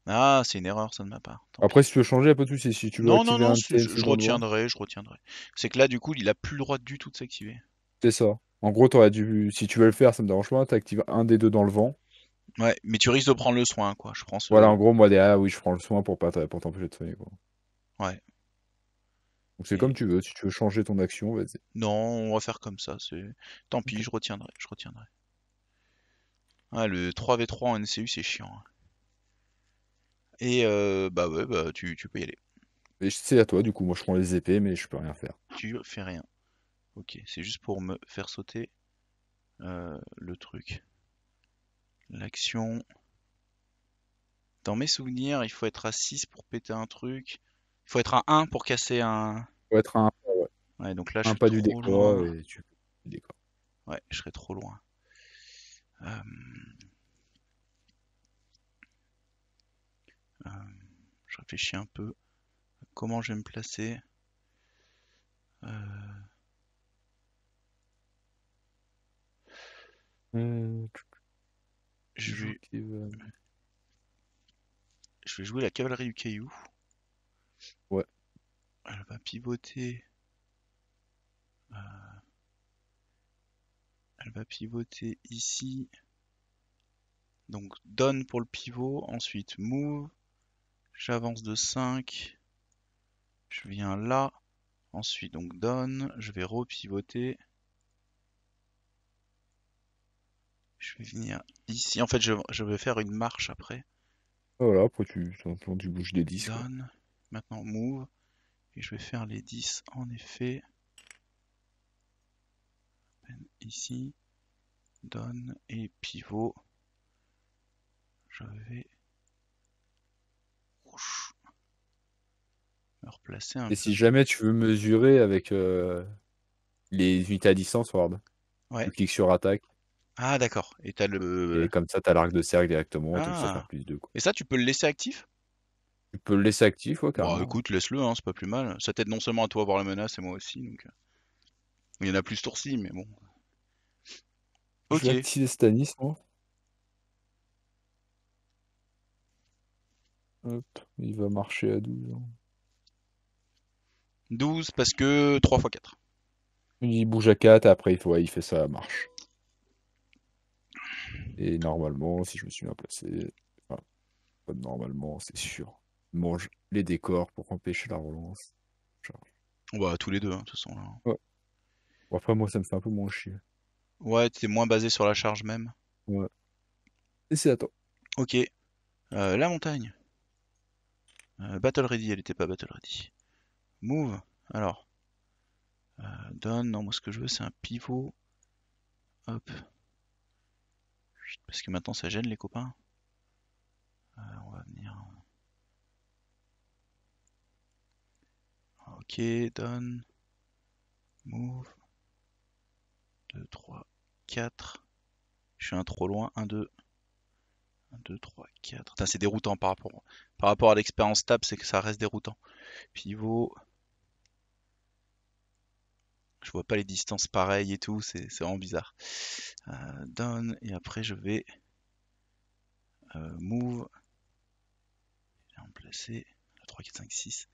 Ah, c'est une erreur, ça de ma part. Tant Après, pis. si tu veux changer, y a pas de souci. Si tu veux Non, non, activer non, un de tes je seconde voix, retiendrai, je retiendrai. C'est que là, du coup, il a plus le droit du tout de s'activer. c'est ça. En gros, t'aurais dû. Si tu veux le faire, ça me dérange pas. T'actives un des deux dans le vent. Ouais, mais tu risques de prendre le soin, quoi. Je prends Voilà, ce. en gros, moi, derrière, oui, je prends le soin pour t'empêcher de soigner, quoi. Ouais. Donc, c'est comme Et tu veux. Si tu veux changer ton action, vas-y. non, on va faire comme ça. C'est. Tant pis, Ok. je retiendrai, je retiendrai. Ah, le 3v3 en NCU, c'est chiant, hein. Et bah ouais, bah tu peux y aller. Et c'est à toi, du coup. Moi, je prends les épées, mais je peux rien faire. Tu fais rien. Ok, c'est juste pour me faire sauter le truc. L'action. Dans mes souvenirs, il faut être à 6 pour péter un truc. Il faut être à 1 pour casser un... Faut être à ouais, Ouais, donc là, je un suis pas du trop décor loin. et tu fais du décor. Ouais, je serais trop loin. Euh, euh, je réfléchis un peu. Comment je vais me placer? Euh, Euh, je Pivot vais, qui va. je vais jouer la cavalerie du caillou. Ouais. Elle va pivoter. Elle va pivoter ici. Donc donne pour le pivot. Ensuite move. J'avance de 5. Je viens là. Ensuite donc donne. Je vais repivoter. Je vais venir ici. En fait, je vais faire une marche après. Voilà, après simplement, tu bouges des 10 quoi. Donne. Maintenant move. Et je vais faire les 10 en effet. Ici. Donne et pivot. Je vais me replacer un Et peu. si jamais tu veux mesurer avec les unités à distance, regarde. Tu Ouais. cliques sur attaque Ah d'accord. Et t'as le... et comme ça t'as l'arc de cercle directement, donc ça fait Ah. plus 2 quoi. Et ça, tu peux le laisser actif? Tu peux le laisser actif, ouais, Bon, carrément. écoute, laisse-le, hein, c'est pas plus mal. Ça t'aide non seulement à toi à voir la menace et moi aussi, donc... Il y en a plus ce tour-ci, mais bon. Je Ok. vais activer Stanis, moi. Hop, il va marcher à 12, hein. 12 parce que 3 x 4. Il bouge à 4, après il fait sa marche. Et normalement, si je me suis bien placé, enfin, pas normalement, c'est sûr. Il mange les décors pour empêcher la relance. Charge. On va tous les deux, hein, de toute façon. Là. Ouais. Bon, après, moi, ça me fait un peu moins chier. Ouais, t'es moins basé sur la charge même. Ouais. Et c'est à toi. Ok. La montagne. Battle ready, elle était pas battle ready. Move. Alors. Donne. Non, moi ce que je veux, c'est un pivot. Hop. Parce que maintenant, ça gêne les copains. On va venir. Ok, donne. Move. 2, 3, 4. Je suis un trop loin. 1, 2. 1, 2, 3, 4. Putain, c'est déroutant par rapport à l'expérience tab, c'est que ça reste déroutant. Pivot. Je vois pas les distances pareilles et tout, c'est vraiment bizarre. Down, et après je vais move. Je vais en placer 3, 4, 5, 6,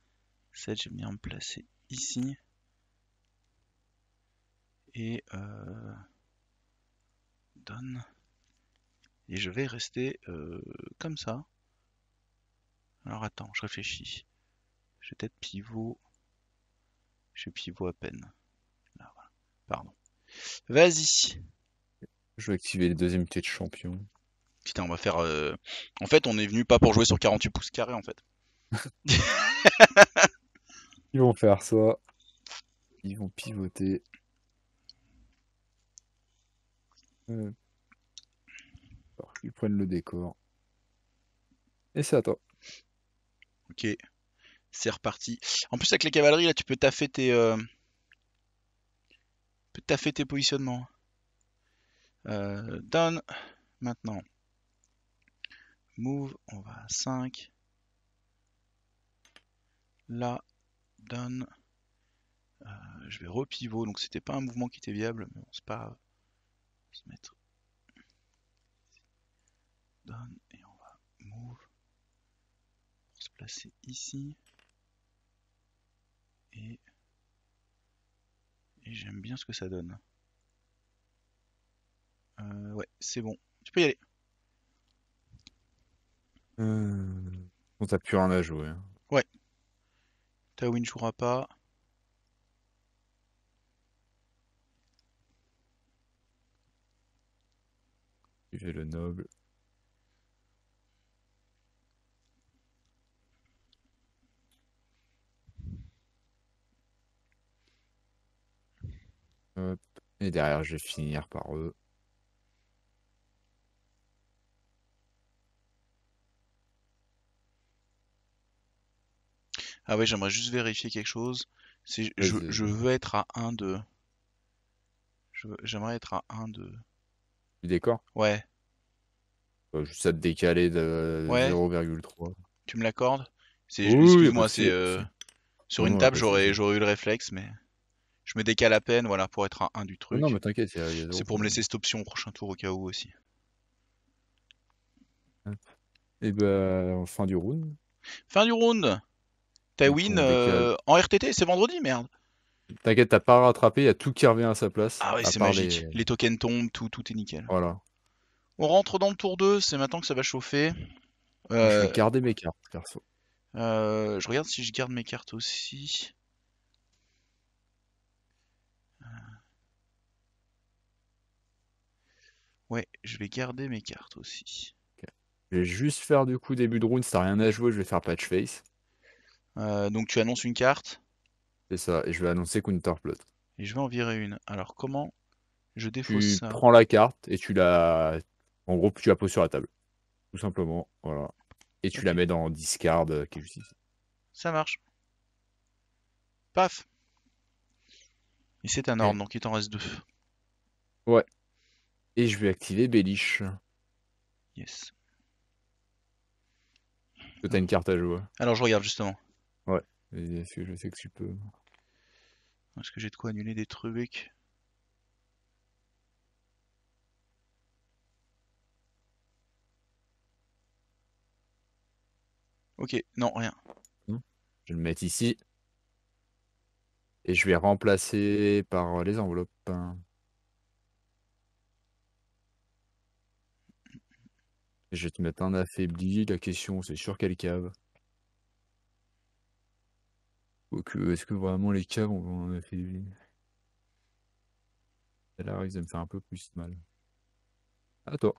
7. Je vais bien me placer ici. Et down. Et je vais rester comme ça. Alors attends, je réfléchis. Je vais peut-être pivot. Je pivot à peine. Là, voilà. Pardon. Vas-y. Je vais activer les deuxièmes unités de champion. Putain, on va faire. En fait, on est venu pas pour jouer sur 48 pouces carrés en fait. Ils vont faire ça. Ils vont pivoter. Alors, ils prennent le décor. Et c'est à toi. Ok, c'est reparti. En plus, avec les cavaleries, là, tu peux taffer tes positionnements. Down. Maintenant, move. On va à 5. Là, down. Je vais repivot. Donc, c'était pas un mouvement qui était viable. Mais bon, c'est pas grave. On va se mettre down. Et on va move. Pour se placer ici. Et, et j'aime bien ce que ça donne. Ouais, c'est bon. Tu peux y aller. On t'a plus rien à jouer, hein. Ouais. Tawin jouera pas. Suivez le noble. Hop. Et derrière, je vais finir par eux. Ah ouais, j'aimerais juste vérifier quelque chose. Vas-y, Je vas-y. veux être à 1 de... J'aimerais être à 1 de... Du décor? Ouais, Juste à te décaler de ouais, 0,3. tu me l'accordes? Oui, y a pas Excuse-moi, de souci, y c'est... a pas de souci. sur Non, une non, y a table, pas de souci. j'aurais eu le réflexe, mais... Je me décale à peine, voilà, pour être à 1 du Non, non, truc. mais t'inquiète, y a C'est zéro pour me problème. laisser cette option au prochain tour au cas où aussi. Hop. Et bah, fin du round. Fin du round. Du coup, Tywin on décale. en RTT, c'est vendredi, merde. T'inquiète, t'as pas rattrapé, y a tout qui revient à sa place, Ah ouais, à c'est part magique. les... Les tokens tombent, tout est nickel. Voilà. On rentre dans le tour 2, c'est maintenant que ça va chauffer. Moi, je vais Euh, garder mes cartes, perso. je regarde si je garde mes cartes aussi. Ouais, je vais garder mes cartes aussi. Ok. Je vais juste faire du coup début de round, si t'as rien à jouer, je vais faire patch face. Donc tu annonces une carte C'est ça, et je vais annoncer Counterplot. et je vais en virer une. Alors comment je défausse Tu ça? prends la carte et tu la... En gros, tu la poses sur la table. Tout simplement, voilà. Et tu Ok, la mets dans discard, qui est juste ici. ça marche. Paf. Et c'est un Ok. ordre, donc il t'en reste deux. Ouais. Et je vais activer Bellish. Yes. Toi, t'as une carte à jouer. Alors je regarde justement. Ouais. Vas-y, est-ce que je sais que tu peux. Est-ce que j'ai de quoi annuler des trucs? Ok, non, rien. Non. Je vais le mettre ici. Et je vais remplacer par les enveloppes. Et je vais te mettre un affaibli. La question, c'est sur quelle cave? Est-ce que vraiment les caves ont un affaibli? Celle-là risque de me faire un peu plus mal. À toi.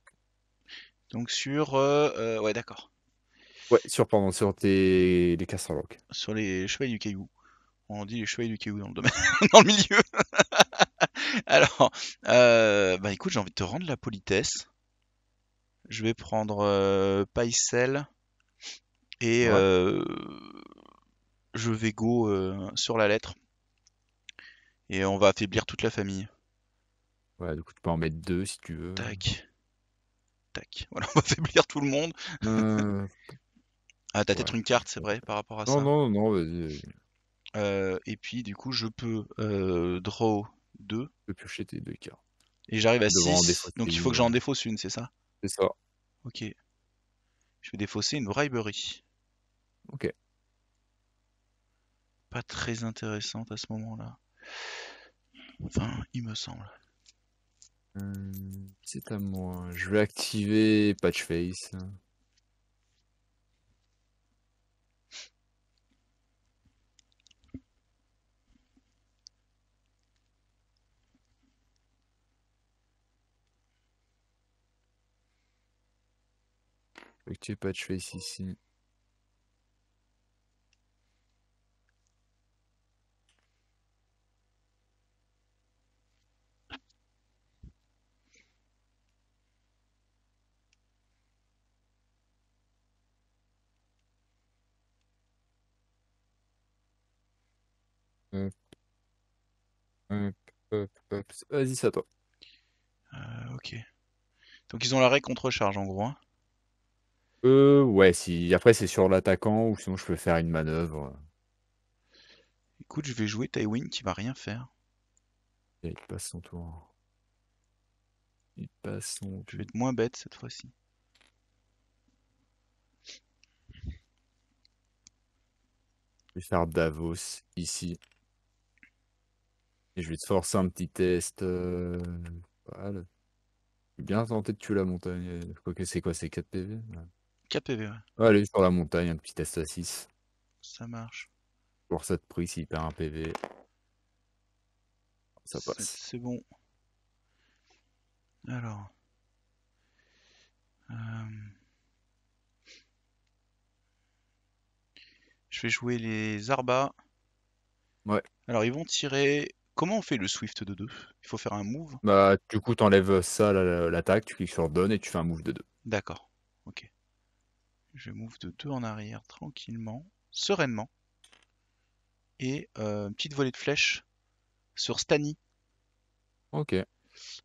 Donc sur... ouais, d'accord. Ouais, pardon, sur les Castraloc. Sur les chevaliers du caillou. On dit les chevaliers du caillou dans le domaine, dans le milieu. Alors, bah écoute, j'ai envie de te rendre la politesse. Je vais prendre Paisel et Ouais. je vais go sur la lettre et on va affaiblir toute la famille. Ouais, du coup, tu peux en mettre deux si tu veux. Tac, tac. Voilà, on va affaiblir tout le monde. Euh, Ah, t'as ouais. peut-être une carte, c'est vrai, par rapport à Non, ça. non, non, vas-y. Et puis, du coup, je peux draw 2 Tu peux piocher tes deux cartes. et j'arrive à Devant des 6. Donc, il faut fausseries. que j'en défausse une, c'est ça? C'est ça. Ok. Je vais défausser une bribery. Ok. Pas très intéressante à ce moment-là. Enfin, il me semble. C'est à moi. Je vais activer Patch Face. Je vais activer Patch Face ici. Hop, hop, hop, hop. Vas-y, c'est à toi. Ok. Donc, ils ont l'arrêt contre-charge, en gros, hein. Ouais, si après c'est sur l'attaquant ou sinon je peux faire une manœuvre. Écoute, je vais jouer Tywin qui va rien faire. Et il passe son tour. Il passe son Je vais tour. être moins bête cette fois-ci. Je vais faire Davos ici. Et je vais te forcer un petit test. Voilà. Je vais bien tenter de tuer la montagne. Quoique c'est quoi, c'est 4 PV? Ouais. 4 PV, ouais. Ouais, allez, sur la montagne, un petit test à 6. Ça marche. Pour ça de prix, s'il perd un PV, ça passe. C'est bon. Alors. euh, je vais jouer les Arbas. Ouais. Alors, ils vont tirer. Comment on fait le Swift de 2? Il faut faire un move? Bah, du coup, t'enlèves ça, l'attaque, tu cliques sur Done et tu fais un move de 2. D'accord. Ok. Je move de 2 en arrière tranquillement, sereinement. et une petite volée de flèches sur Stani. Ok.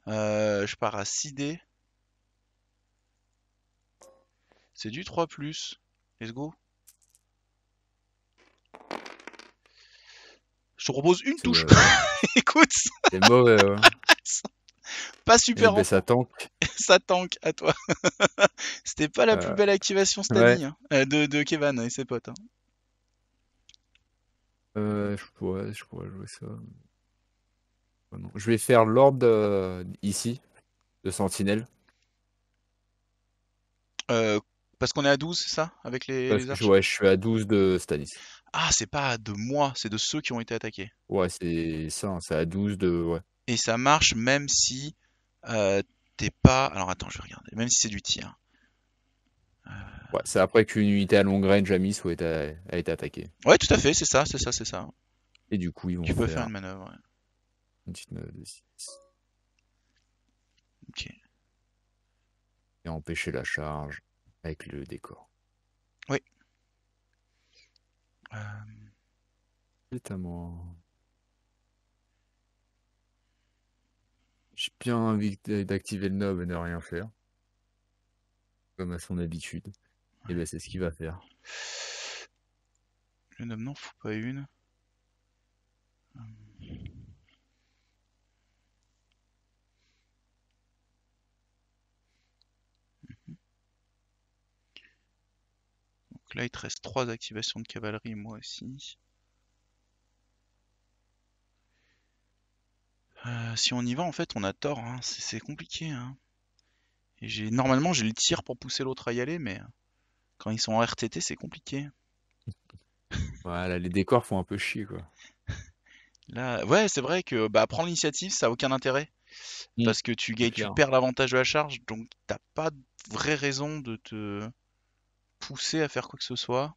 Je pars à 6 dés. C'est du 3+. Let's go. Je te propose une C'est touche. ouais. Écoute, C'est mauvais, ouais. pas Eh super ben, ça enfant. tank. Ça tank à toi. C'était pas la plus Euh, belle activation ouais. Stani, hein. De Kevan et ses potes, hein. Je pourrais jouer ça. Oh non. Je vais faire Lord ici, de Sentinelle. Euh, Parce qu'on est à 12, c'est ça? Avec Parce les que archers? ouais, je suis à 12 de Stanis. Ah, c'est pas de moi, c'est de ceux qui ont été attaqués. Ouais, c'est ça, hein, c'est à 12 de. Ouais. Et ça marche même si t'es pas. Alors attends, je vais regarder. Même si c'est du tir. Ouais, c'est après qu'une unité à long range a mis soit a été attaquée. Ouais, tout à fait, c'est ça, c'est ça, c'est ça. Et du coup, ils vont Tu peux faire faire une manœuvre, ouais. une petite manœuvre de 6 Ok. et empêcher la charge avec le décor. Oui. Euh, C'est à moi. J'ai bien envie d'activer le nob et ne rien faire, comme à son habitude. Et ben c'est ce qu'il va faire. le nomme n'en fout pas une. Donc là, il te reste 3 activations de cavalerie, moi aussi. Si on y va, en fait, on a tort, hein. C'est compliqué, hein. Et normalement, j'ai le tir pour pousser l'autre à y aller, mais quand ils sont en RTT, c'est compliqué. Voilà, les décors font un peu chier, quoi. Là, ouais, c'est vrai que bah, prendre l'initiative, ça a aucun intérêt. Mm. Parce que C'est tu clair. perds l'avantage de la charge, donc t'as pas de vraie raison de te pousser à faire quoi que ce soit.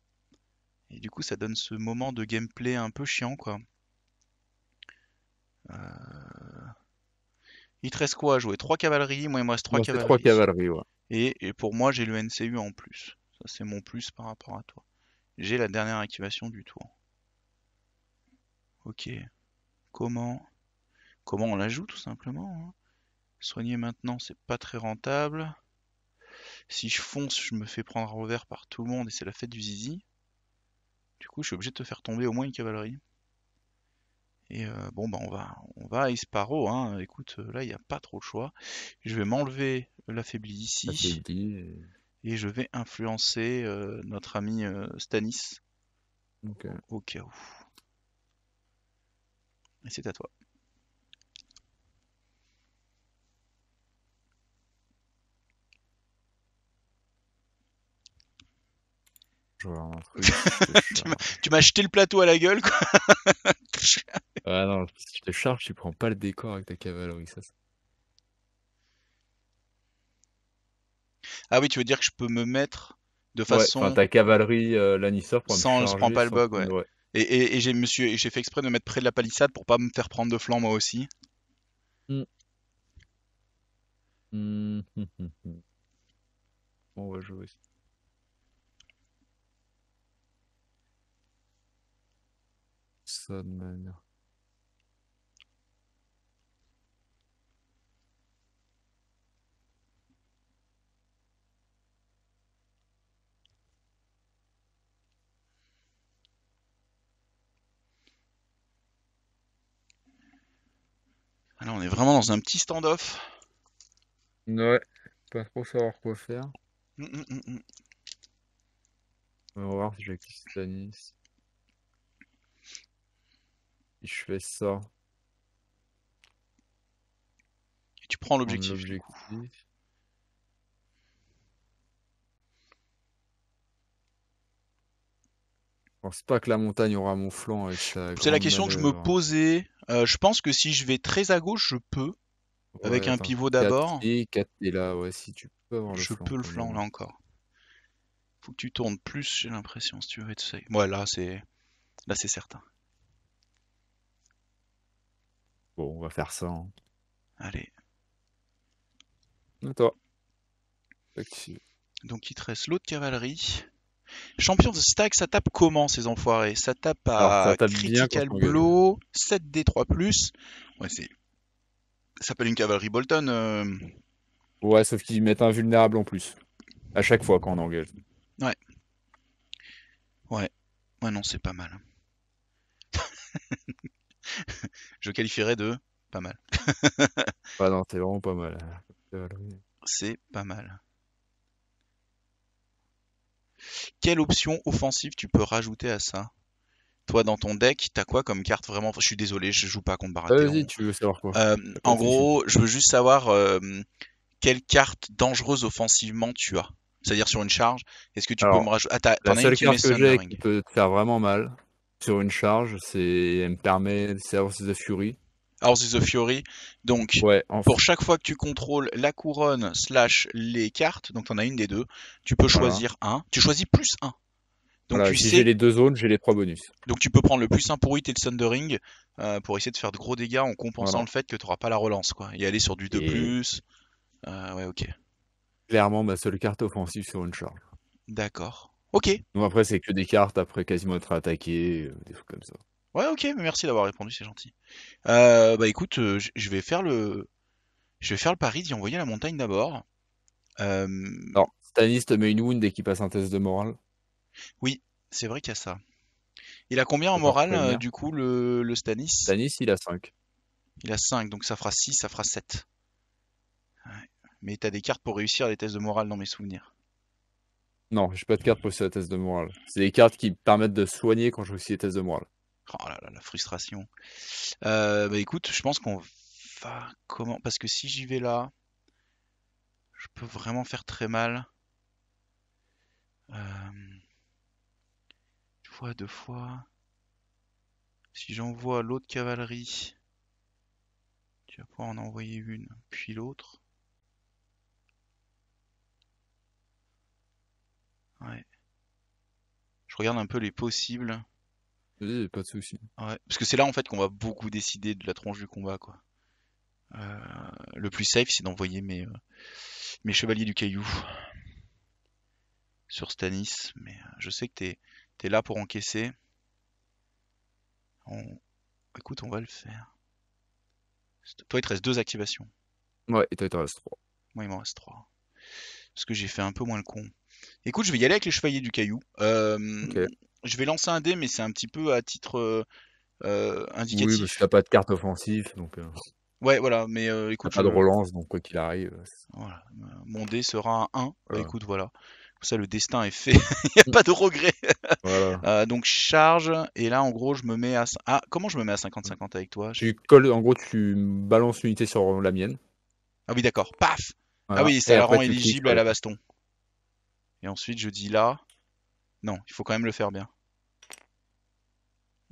Et du coup, ça donne ce moment de gameplay un peu chiant, quoi. Il te reste quoi à jouer? 3 cavaleries, moi il me reste 3 Moi, c'est 3 cavaleries. cavaleries, ouais. Et pour moi, j'ai le NCU en plus. Ça, c'est mon plus par rapport à toi. J'ai la dernière activation du tour. Ok. Comment? Comment on la joue, tout simplement, hein. Soigner maintenant, c'est pas très rentable. Si je fonce, je me fais prendre à revers par tout le monde et c'est la fête du zizi. Du coup, je suis obligé de te faire tomber au moins une cavalerie. Et bon, bah on va à Isparo, hein. Écoute, là, il n'y a pas trop de choix. Je vais m'enlever l'affaibli ici Affaibli. et je vais influencer notre ami Stanis Ok. au cas où. Et c'est à toi. Je vois un truc, si je te Tu m'as charge. tu m'as jeté le plateau à la gueule, quoi. Ah non, si je te charge, tu prends pas le décor avec ta cavalerie, ça. Ah oui, tu veux dire que je peux me mettre de Ouais, enfin façon ta cavalerie Lannister pourra me sans, je prends charger pas le sans bug, ouais. prendre. Ouais. Et j'ai fait exprès de me mettre près de la palissade pour pas me faire prendre de flanc moi aussi. Mm. Mm. On va jouer ça de manière. Ah là, on est vraiment dans un petit standoff. Ouais, pas trop savoir quoi faire. Hum, hum, hum, hum. On va voir si j'active Stanis. Si je fais ça Et tu prends en l'objectif du coup. objectif. Je pense pas que la montagne aura mon flanc avec sa C'est la grande question que je me manœuvre. posais. Je pense que si je vais très à gauche, je peux. Avec Ouais, un attends. pivot 4 d'abord, et 4 et là, ouais, si tu peux avoir le je flanc peux le quand flanc là même. encore. Faut que tu tournes plus, j'ai l'impression, si tu veux être safe. Ouais, là c'est certain. Bon, on va faire ça, hein. Allez. À toi, active. Donc il te reste l'autre cavalerie. Champion de stack, ça tape comment ces enfoirés? Ça tape Alors, ça à tape bien quand Critical c'est engagé. Blow, 7D3+. Ouais, ça s'appelle une cavalerie Bolton. Ouais, sauf qu'ils mettent un vulnérable en plus. À chaque fois quand on engage. Ouais, ouais. Ouais, non, c'est pas mal. Je qualifierais de pas mal. Ah non, c'est vraiment pas mal. C'est pas mal. Quelle option offensive tu peux rajouter à ça? Toi, dans ton deck, t'as quoi comme carte vraiment? Je suis désolé, je joue pas contre Vas-y, Baratheon. tu veux savoir quoi? Y'a pas En de souci. gros, je veux juste savoir quelle carte dangereuse offensivement tu as. C'est-à-dire sur une charge, est-ce que tu peux me Alors, rajouter... Ah, la t'en as une seule qui met carte que j'ai qui Sundering. peut te faire vraiment mal sur une charge, elle me permet, c'est House of the Fury. House of the Fury. Donc, Ouais, pour chaque fois que tu contrôles la couronne slash les cartes, donc t'en as une des deux, tu peux voilà. choisir un. Tu choisis plus un. Donc Voilà, tu si j'ai sais, les deux zones, j'ai les 3 bonus. donc tu peux prendre le plus un pour 8 et le Sundering pour essayer de faire de gros dégâts en compensant Voilà. le fait que tu n'auras pas la relance, quoi. Et aller sur du Et 2+. Ouais, ok. clairement ma seule carte offensive sur une charge. D'accord. Ok. Donc après, c'est que des cartes après quasiment être attaqué, des trucs comme ça. Ouais, ok, mais merci d'avoir répondu, c'est gentil. Bah écoute, je vais faire le pari d'y envoyer la montagne d'abord. Euh, Alors, Stannis te met une wound dès qu'il passe un test de morale. oui, c'est vrai qu'il y a ça. Il a combien en Je préfère morale, prévenir. du coup, le Stanis? Stannis, il a 5. Il a 5, donc ça fera 6, ça fera 7. Ouais. Mais t'as des cartes pour réussir les tests de morale dans mes souvenirs. Non, j'ai pas de carte pour ce test de morale. C'est des cartes qui permettent de soigner quand je réussis les tests de morale. Oh là là, la frustration. Bah écoute, je pense qu'on va... Comment? Parce que si j'y vais là, je peux vraiment faire très mal. Une fois, deux fois. Si j'envoie l'autre cavalerie, tu vas pouvoir en envoyer une, puis l'autre. Ouais. Je regarde un peu les possibles. Vas-y, pas de souci. Ouais. Parce que c'est là en fait qu'on va beaucoup décider de la tronche du combat, quoi. Euh, le plus safe, c'est d'envoyer mes chevaliers du caillou sur Stanis. Mais je sais que t'es là pour encaisser. On... Écoute, on va le faire. Toi, il te reste 2 activations. Ouais, et toi, il t'en reste 3. Moi, il m'en reste 3. Parce que j'ai fait un peu moins le con. Écoute, je vais y aller avec les chevaliers du caillou. Ok. Je vais lancer un dé, mais c'est un petit peu à titre Oui, parce que indicatif. t'as pas de carte offensive, donc Ouais, voilà, mais t'as écoute, pas de relance, donc quoi qu'il arrive. voilà, mon dé sera un 1. Bah Voilà. écoute, voilà. Comme ça, le destin est fait. Il n'y a Mm. pas de regret. Voilà. Donc, charge. Et là, en gros, je me mets à... Ah, comment je me mets à 50-50 avec toi? Tu colles, en gros, tu balances l'unité sur la mienne. Ah oui, d'accord. Paf! Ah Voilà. oui, Et ça la après, rend tu cliques éligible sur à les la cartes. baston. Et ensuite, je dis là. Non, il faut quand même le faire bien.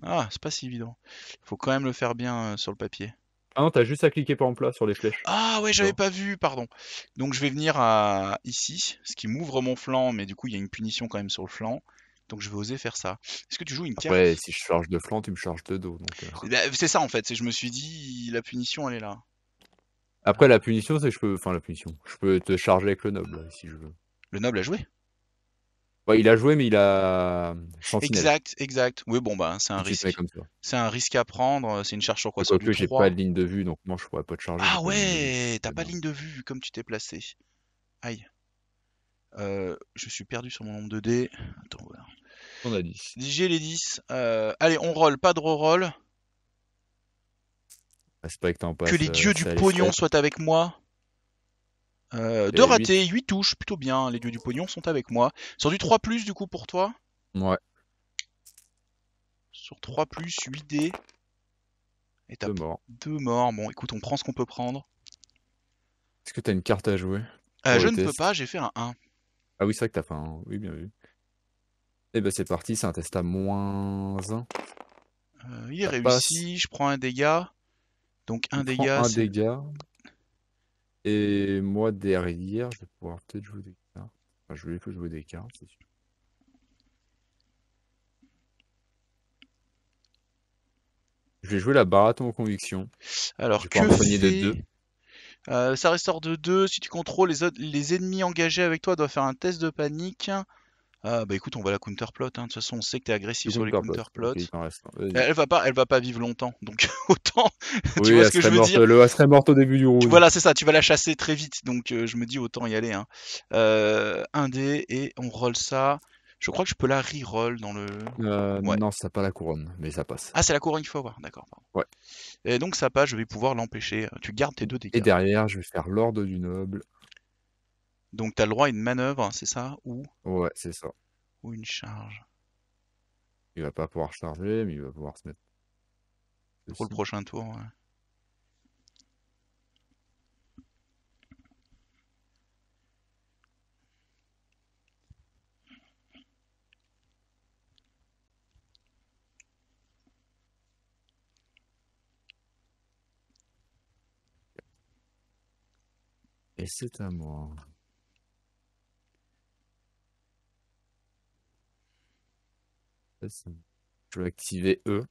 Ah, c'est pas si évident. Il faut quand même le faire bien sur le papier. Ah non, t'as juste à cliquer par exemple là sur les flèches. Ah ouais, Tu j'avais vois. pas vu, pardon. Donc je vais venir à ici, ce qui m'ouvre mon flanc, mais du coup il y a une punition quand même sur le flanc. Donc je vais oser faire ça. Est-ce que tu joues une Après, carte? si je charge de flanc, tu me charges de dos. Donc, Bah, c'est ça en fait, je me suis dit la punition elle est là. après, la punition, c'est que je peux. Enfin, la punition. Je peux te charger avec le noble, si je veux. Le noble a joué. Ouais, il a joué, mais il a sentinelle. Exact, exact. Oui, bon bah c'est un Si tu te mets risque. comme ça. C'est un risque à prendre. C'est une charge sur quoi? Et Sur du quoique, j'ai pas 3. de ligne de vue, donc moi, je pourrais pas te charger, j'ai Ah pas de ligne de vue. ouais, t'as C'est pas bien. de ligne de vue comme tu t'es placé. Aïe. Je suis perdu sur mon nombre de dés. Attends, voilà. On a dit. J'ai les 10. Allez, on roll, pas de reroll. Respectant pas, Que les dieux du c'est à pognon l'essai. soient avec moi. Deux Et 8. ratés, 8 touches, plutôt bien. Les dieux du pognon sont avec moi. Sur du 3 du coup pour toi. Ouais, Sur 3 8 dés. Et t'as 2 morts. 2 morts. Bon, écoute, on prend ce qu'on peut prendre. Est-ce que t'as une carte à jouer pour Je le ne peux test? pas, j'ai fait un 1. Ah oui, c'est vrai que t'as fait un. Oui, bien vu. Et ben c'est parti, c'est un test à -1. Il est Ça passe. réussi, je prends un dégât. Donc un Tu prends dégât, un c'est... dégât. Et moi, derrière, je vais pouvoir peut-être jouer des cartes. Enfin, je vais faut jouer des cartes, c'est sûr. Je vais jouer la baraton en conviction. Je Alors, vais pouvoir que me soigner de 2. fait... Ça restaure de 2. Si tu contrôles les ennemis engagés avec toi doivent faire un test de panique. Ah bah écoute, on va la counterplot, hein. De toute façon, on sait que t'es agressif Le sur les counterplot. Ok, counterplots. il t'en reste un. Vas-y. Elle va pas vivre longtemps, donc autant, tu Oui, vois ce que je veux dire? elle serait morte au début du round. Voilà, c'est ça, tu vas la chasser très vite, donc je me dis autant y aller, hein. Un dé et on roll ça. Je crois que je peux la reroll dans le. Ouais. Non, ça n'a pas la couronne, mais ça passe. Ah, c'est la couronne qu'il faut avoir, d'accord, pardon. Ouais. Et donc ça passe, je vais pouvoir l'empêcher. Tu gardes tes 2 Et dégâts. derrière, je vais faire l'ordre du noble. Donc t'as le droit à une manœuvre, c'est ça? Ouais, c'est ça. Ou une charge. Il va pas pouvoir charger, mais il va pouvoir se mettre Pour le dessus. prochain tour, ouais. Et c'est à moi. Je vais activer E.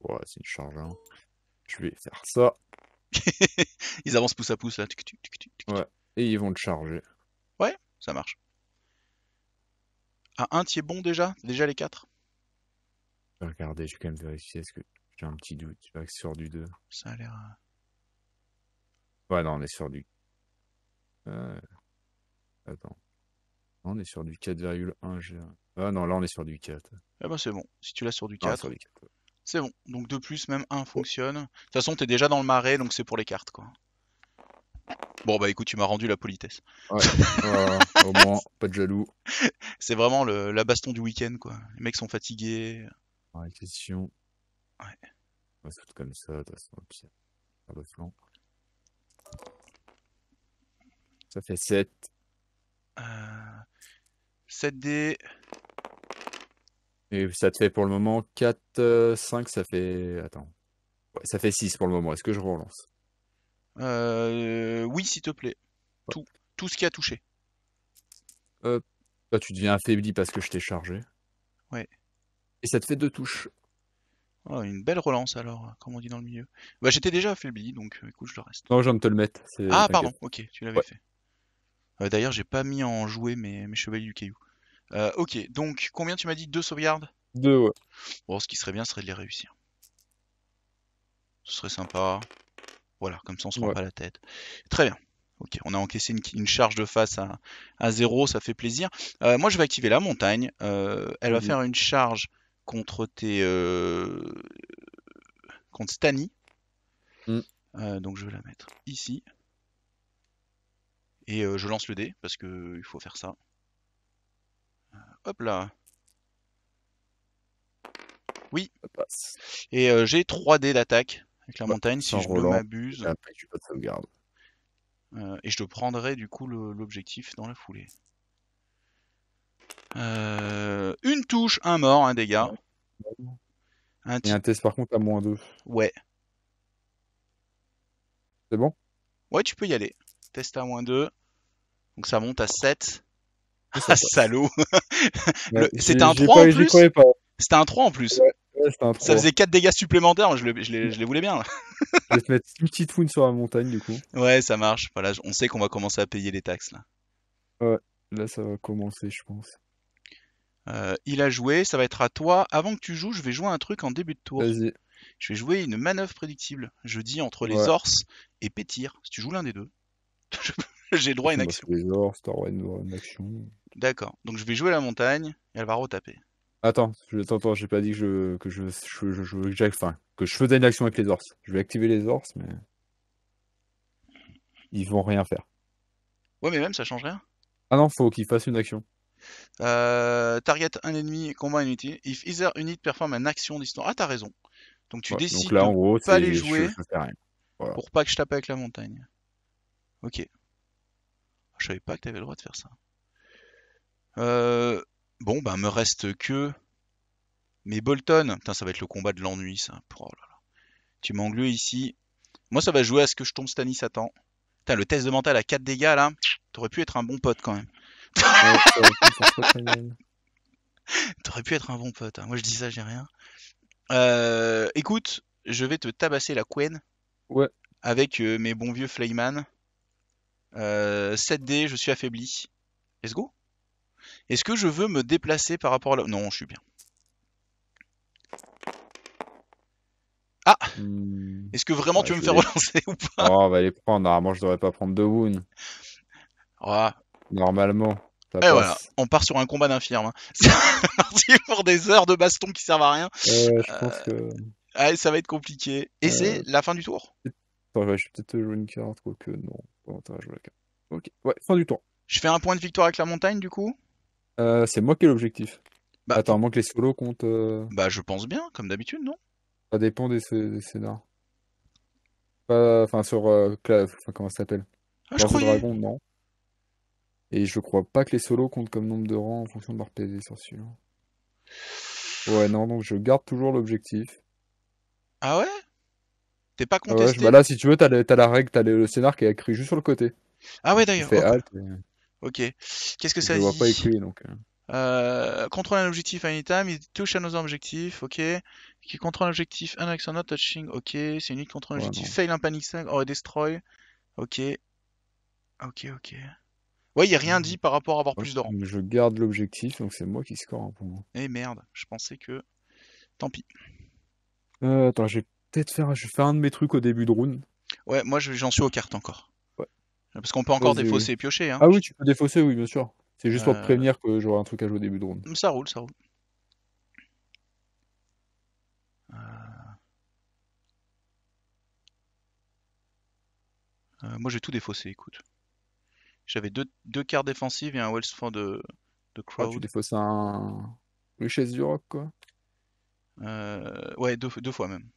Ouais, c'est une charge, hein. Je vais faire ça. Ils avancent pouce à pouce là. Tuc, tuc, tuc, tuc, tuc, tuc. Ouais. Et ils vont le charger. Ouais, ça marche. À 1, t'y es bon déjà? Déjà les 4? Je vais regarder, je vais quand même vérifier. Est-ce que j'ai un petit doute? Je vais sur du 2. Ça a l'air. Ouais, non, on est sur du. Attends. On est sur du 4,1 G. Ah non, là on est sur du 4. Eh ben c'est bon. Si tu l'as sur du Non, sur 4, du 4. c'est bon. Donc 2 plus, même 1 Ouais. fonctionne. De toute façon, t'es déjà dans le marais, donc c'est pour les cartes, quoi. Bon bah écoute, tu m'as rendu la politesse. Ouais. Au moins, pas de jaloux. C'est vraiment la baston du week-end, quoi. Les mecs sont fatigués. Ouais, question. Ouais. On va se foutre comme ça, de toute façon, puis par le flanc. Ça fait 7. Euh, 7D. Et ça te fait pour le moment 4, 5, ça fait. Attends. Ouais, ça fait 6 pour le moment. Est-ce que je relance? Oui, s'il te plaît. Ouais. Tout ce qui a touché. Hop. Là, tu deviens affaibli parce que je t'ai chargé. Ouais. Et ça te fait 2 touches. Oh, une belle relance alors, comme on dit dans le milieu. Bah j'étais déjà affaibli, donc écoute, je le reste. Non, je viens de te le mettre. Ah T'inquiète. pardon, ok, tu l'avais Ouais. fait. D'ailleurs, j'ai pas mis en jouet mes chevaliers du caillou. Ok, donc combien tu m'as dit? 2 sauvegardes? 2, ouais. Bon, ce qui serait bien serait de les réussir. Ce serait sympa. Voilà, comme ça on se prend Ouais. pas la tête. Très bien. Ok, on a encaissé une charge de face à 0, ça fait plaisir. Moi je vais activer la montagne. Elle va Vas-y. faire une charge contre contre Stani. Hmm. Donc je vais la mettre ici. Et je lance le dé parce que il faut faire ça. Hop là. Oui. Ça passe. Et j'ai 3 dés d'attaque avec la Ouais. montagne si Sans je ne relance. m'abuse. Et après, tu pas de sauvegarde. Et je te prendrai du coup l'objectif dans la foulée. Une touche, un mort, un dégât. Ouais. Un Et un test par contre à -2. Ouais. C'est bon? Ouais, tu peux y aller. Test à -2. Donc ça monte à 7. Et Ah, ça passe. salaud. Ouais, C'était un 3 en j'y plus? croyais pas. C'était un 3 en plus. Ouais, ouais, c'était un Ça 3. faisait 4 dégâts supplémentaires. Je les voulais bien là. Je vais te mettre une petite wound sur la montagne du coup. Ouais, ça marche. Voilà, on sait qu'on va commencer à payer les taxes là. Ouais, là ça va commencer, je pense. Il a joué, ça va être à toi. Avant que tu joues, je vais jouer un truc en début de tour. Vas-y. Je vais jouer une manœuvre prédictible. Je dis entre les Ouais. Ors et Pétir. Si tu joues l'un des deux, j'ai le De droit à toute une façon, moi, c'est action. les ors, Star Wars, une action. D'accord. Donc je vais jouer la montagne et elle va retaper. Attends, attends, j'ai pas dit enfin, que je faisais une action avec les ors. Je vais activer les ors, mais ils vont rien faire. Ouais, mais même ça change rien. Ah non, faut qu'ils fassent une action. Target un ennemi, combat unity. If either unit perform an action distance. Ah, t'as raison. Donc tu Ouais. Donc décides là, de en gros, pas les c'est jouer je fais rien. Voilà. pour pas que je tape avec la montagne. Ok. Je savais pas que t'avais le droit de faire ça. Bon, bah me reste que mes Bolton. Putain, ça va être le combat de l'ennui, ça. Oh là là. Tu m'as englué ici. Moi, ça va jouer à ce que je tombe Stanis Satan. Putain, le test de mental à 4 dégâts, là. T'aurais pu être un bon pote, quand même. Ouais, ça aurait pu faire très très mal. T'aurais pu être un bon pote, hein. Moi, je dis ça, j'ai rien. Écoute, je vais te tabasser la Quen. Ouais. avec mes bons vieux Flyman. 7D, je suis affaibli. Let's go. Est-ce que je veux me déplacer par rapport à là? Non, je suis bien. Ah! Hmm. Est-ce que vraiment Ouais, tu veux me je vais faire les... relancer ou pas? Oh, on va les prendre. Normalement, je devrais pas prendre de wounds. Ah. Normalement, ça Et voilà, passe. on part sur un combat d'infirme, hein. C'est parti pour des heures de baston qui servent à rien. Je pense Euh, que... Allez, ça va être compliqué. Et c'est euh, la fin du tour. Attends, ouais, je vais peut-être te jouer une carte, quoique non. Pas intérêt à jouer la carte. Ok, ouais, fin du tour. Je fais un point de victoire avec la montagne du coup. C'est moi qui ai l'objectif. Bah, Attends, à moins que les solos comptent... bah je pense bien, comme d'habitude, non? Ça dépend des scénars. Enfin, sur... Enfin, comment ça s'appelle? Ah, je Danse et croyais. Dragon, non. Et je crois pas que les solos comptent comme nombre de rangs en fonction de leur PV sur celui-là. Ouais, non, donc je garde toujours l'objectif. Ah ouais? T'es pas Ah ouais, bah contesté? là, si tu veux, t'as la règle, t'as le scénar qui est écrit juste sur le côté. Ah ouais, Donc tu d'ailleurs. fais Oh, Alt, ok. Qu'est-ce que je ça le vois pas dit? écrit, donc... Contrôle un objectif anytime, il touche à nos objectifs, ok. Qui contrôle un objectif, un action not touching, ok. C'est unique contrôle un Ouais, objectif, non. fail un panic stack or destroy, ok. Ok, ok. Ouais, y a rien dit par rapport à avoir Hop, plus de rangs. donc je garde l'objectif, donc c'est moi qui score un point. Eh merde, je pensais que. Tant pis. Attends, je vais faire un de mes trucs au début de round. Ouais, moi j'en suis aux cartes encore. Ouais, Parce qu'on peut encore vas-y, oui. défausser et piocher, hein. Ah oui, tu peux défausser, oui, bien sûr. C'est juste pour te Euh, prévenir que j'aurai un truc à jouer au début de round. Ça roule, ça roule. Euh, moi j'ai tout défaussé, écoute. J'avais deux cartes défensives et un Wellsford de Ah, tu crowd. défausses un... Richesse du rock, quoi. Ouais, deux fois même.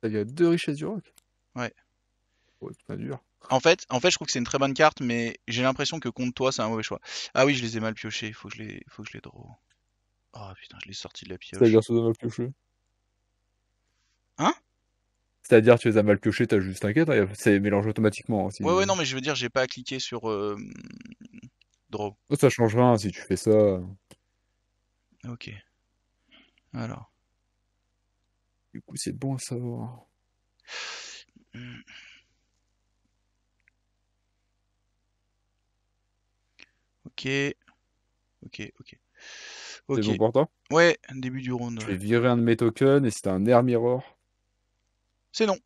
Il y a deux richesses du rock. Ouais. Ouais, putain, dur. En fait, je trouve que c'est une très bonne carte, mais j'ai l'impression que contre toi, c'est un mauvais choix. Ah oui, je les ai mal piochés. Faut que je les draw. Oh putain, je l'ai sorti de la pioche. C'est-à-dire, tu les as mal pioché. Hein? C'est-à-dire, tu les as mal pioché, t'as juste t'inquiète, hein, c'est mélangé automatiquement, hein, Ouais, ouais, si... non, mais je veux dire, j'ai pas à cliquer sur draw. Oh, ça change rien si tu fais ça. Ok. Alors. Du coup, c'est bon à savoir. Hmm, ok. Ok, ok. C'est Ok. bon pour toi? Ouais, début du round, Je ouais. vais virer un de mes tokens et c'était un Air Mirror. C'est non.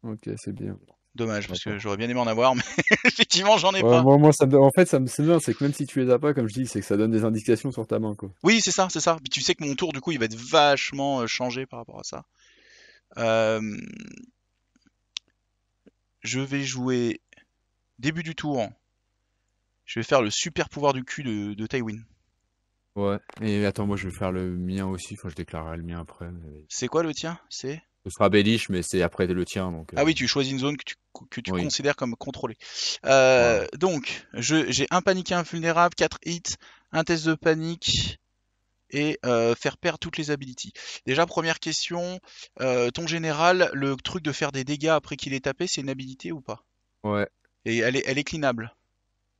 Ok, c'est bien. Dommage, parce que D'accord. j'aurais bien aimé en avoir, mais effectivement, j'en ai Ouais, pas. en fait, c'est bien, c'est que même si tu les as pas, comme je dis, c'est que ça donne des indications sur ta main, quoi. Oui, c'est ça, c'est ça. Puis tu sais que mon tour, du coup, il va être vachement changé par rapport à ça. Euh, je vais jouer début du tour. Je vais faire le super pouvoir du cul de Tywin. Ouais. Et attends, moi, je vais faire le mien aussi. Enfin, je déclarerai le mien après. C'est quoi le tien? C'est. Ce sera Bellish, mais c'est après le tien, donc... Ah oui, tu choisis une zone que tu Oui, considères comme contrôlée. voilà. Donc, j'ai un paniqué invulnérable, 4 hits, un test de panique et faire perdre toutes les abilities. Déjà, première question, ton général, le truc de faire des dégâts après qu'il ait tapé, c'est une habilité ou pas? Ouais. Et elle est cleanable.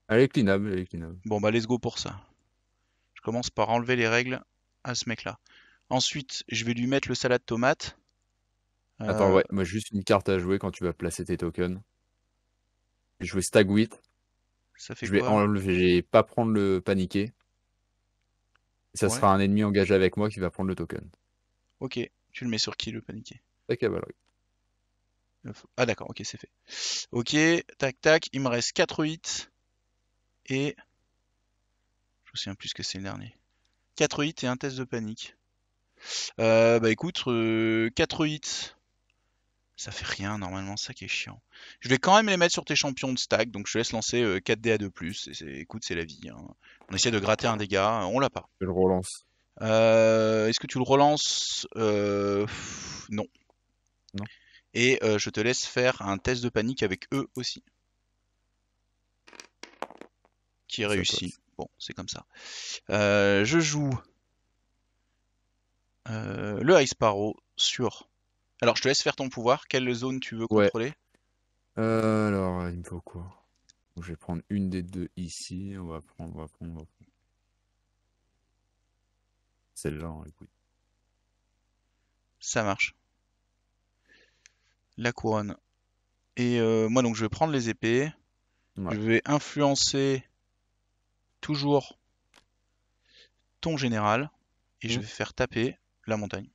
Elle est cleanable, elle est cleanable. Bon, bah let's go pour ça. Je commence par enlever les règles à ce mec-là. Ensuite, je vais lui mettre le salade tomate. Attends, Euh, ouais, moi, juste une carte à jouer quand tu vas placer tes tokens. Je vais jouer Stag Wit. Ça fait Je vais quoi? enlever, pas prendre le paniqué. Et ça Ouais, sera un ennemi engagé avec moi qui va prendre le token. ok. Tu le mets sur qui le paniqué? Ta cavalerie. Ah d'accord, ok, c'est fait. Ok, tac tac, il me reste 4 hits et... Je me souviens plus ce que c'est le dernier. 4 hits et un test de panique. Bah écoute, 4 hits, ça fait rien normalement, ça qui est chiant. Je vais quand même les mettre sur tes champions de stack, donc je te laisse lancer 4 dés à 2+. Écoute, c'est la vie, hein. On essaie de gratter un dégât, on l'a pas. Je le relance. Est-ce que tu le relances? Non. Non? Et je te laisse faire un test de panique avec eux aussi, qui est Ça réussi. passe. Bon, c'est comme ça. Je joue le High Sparrow sur... Alors, je te laisse faire ton pouvoir. Quelle zone tu veux Ouais. contrôler? Alors, il me faut quoi? Donc, je vais prendre une des deux ici. On va prendre celle-là, hein, écoute. Ça marche. la couronne. Et moi, donc, je vais prendre les épées. Ouais. Je vais influencer toujours ton général. Et je Mm. vais faire taper la montagne.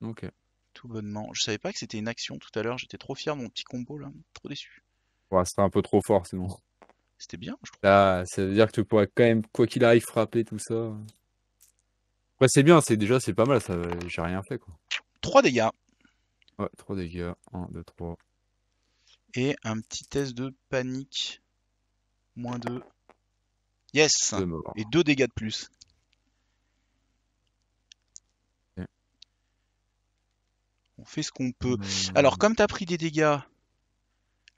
Ok. Tout bonnement. Je savais pas que c'était une action tout à l'heure. J'étais trop fier de mon petit combo là. Trop déçu. Ouais, c'était un peu trop fort sinon. C'était bien, je trouve. Là, ça veut dire que tu pourrais quand même, quoi qu'il arrive, frapper tout ça. Ouais, c'est bien, c'est pas mal, ça. J'ai rien fait, quoi. 3 dégâts. Ouais, 3 dégâts. 1, 2, 3. Et un petit test de panique. -2. Yes! 2 Et morts. 2 dégâts de plus. Ok. On fait ce qu'on peut. Alors, Hmm. comme t'as pris des dégâts,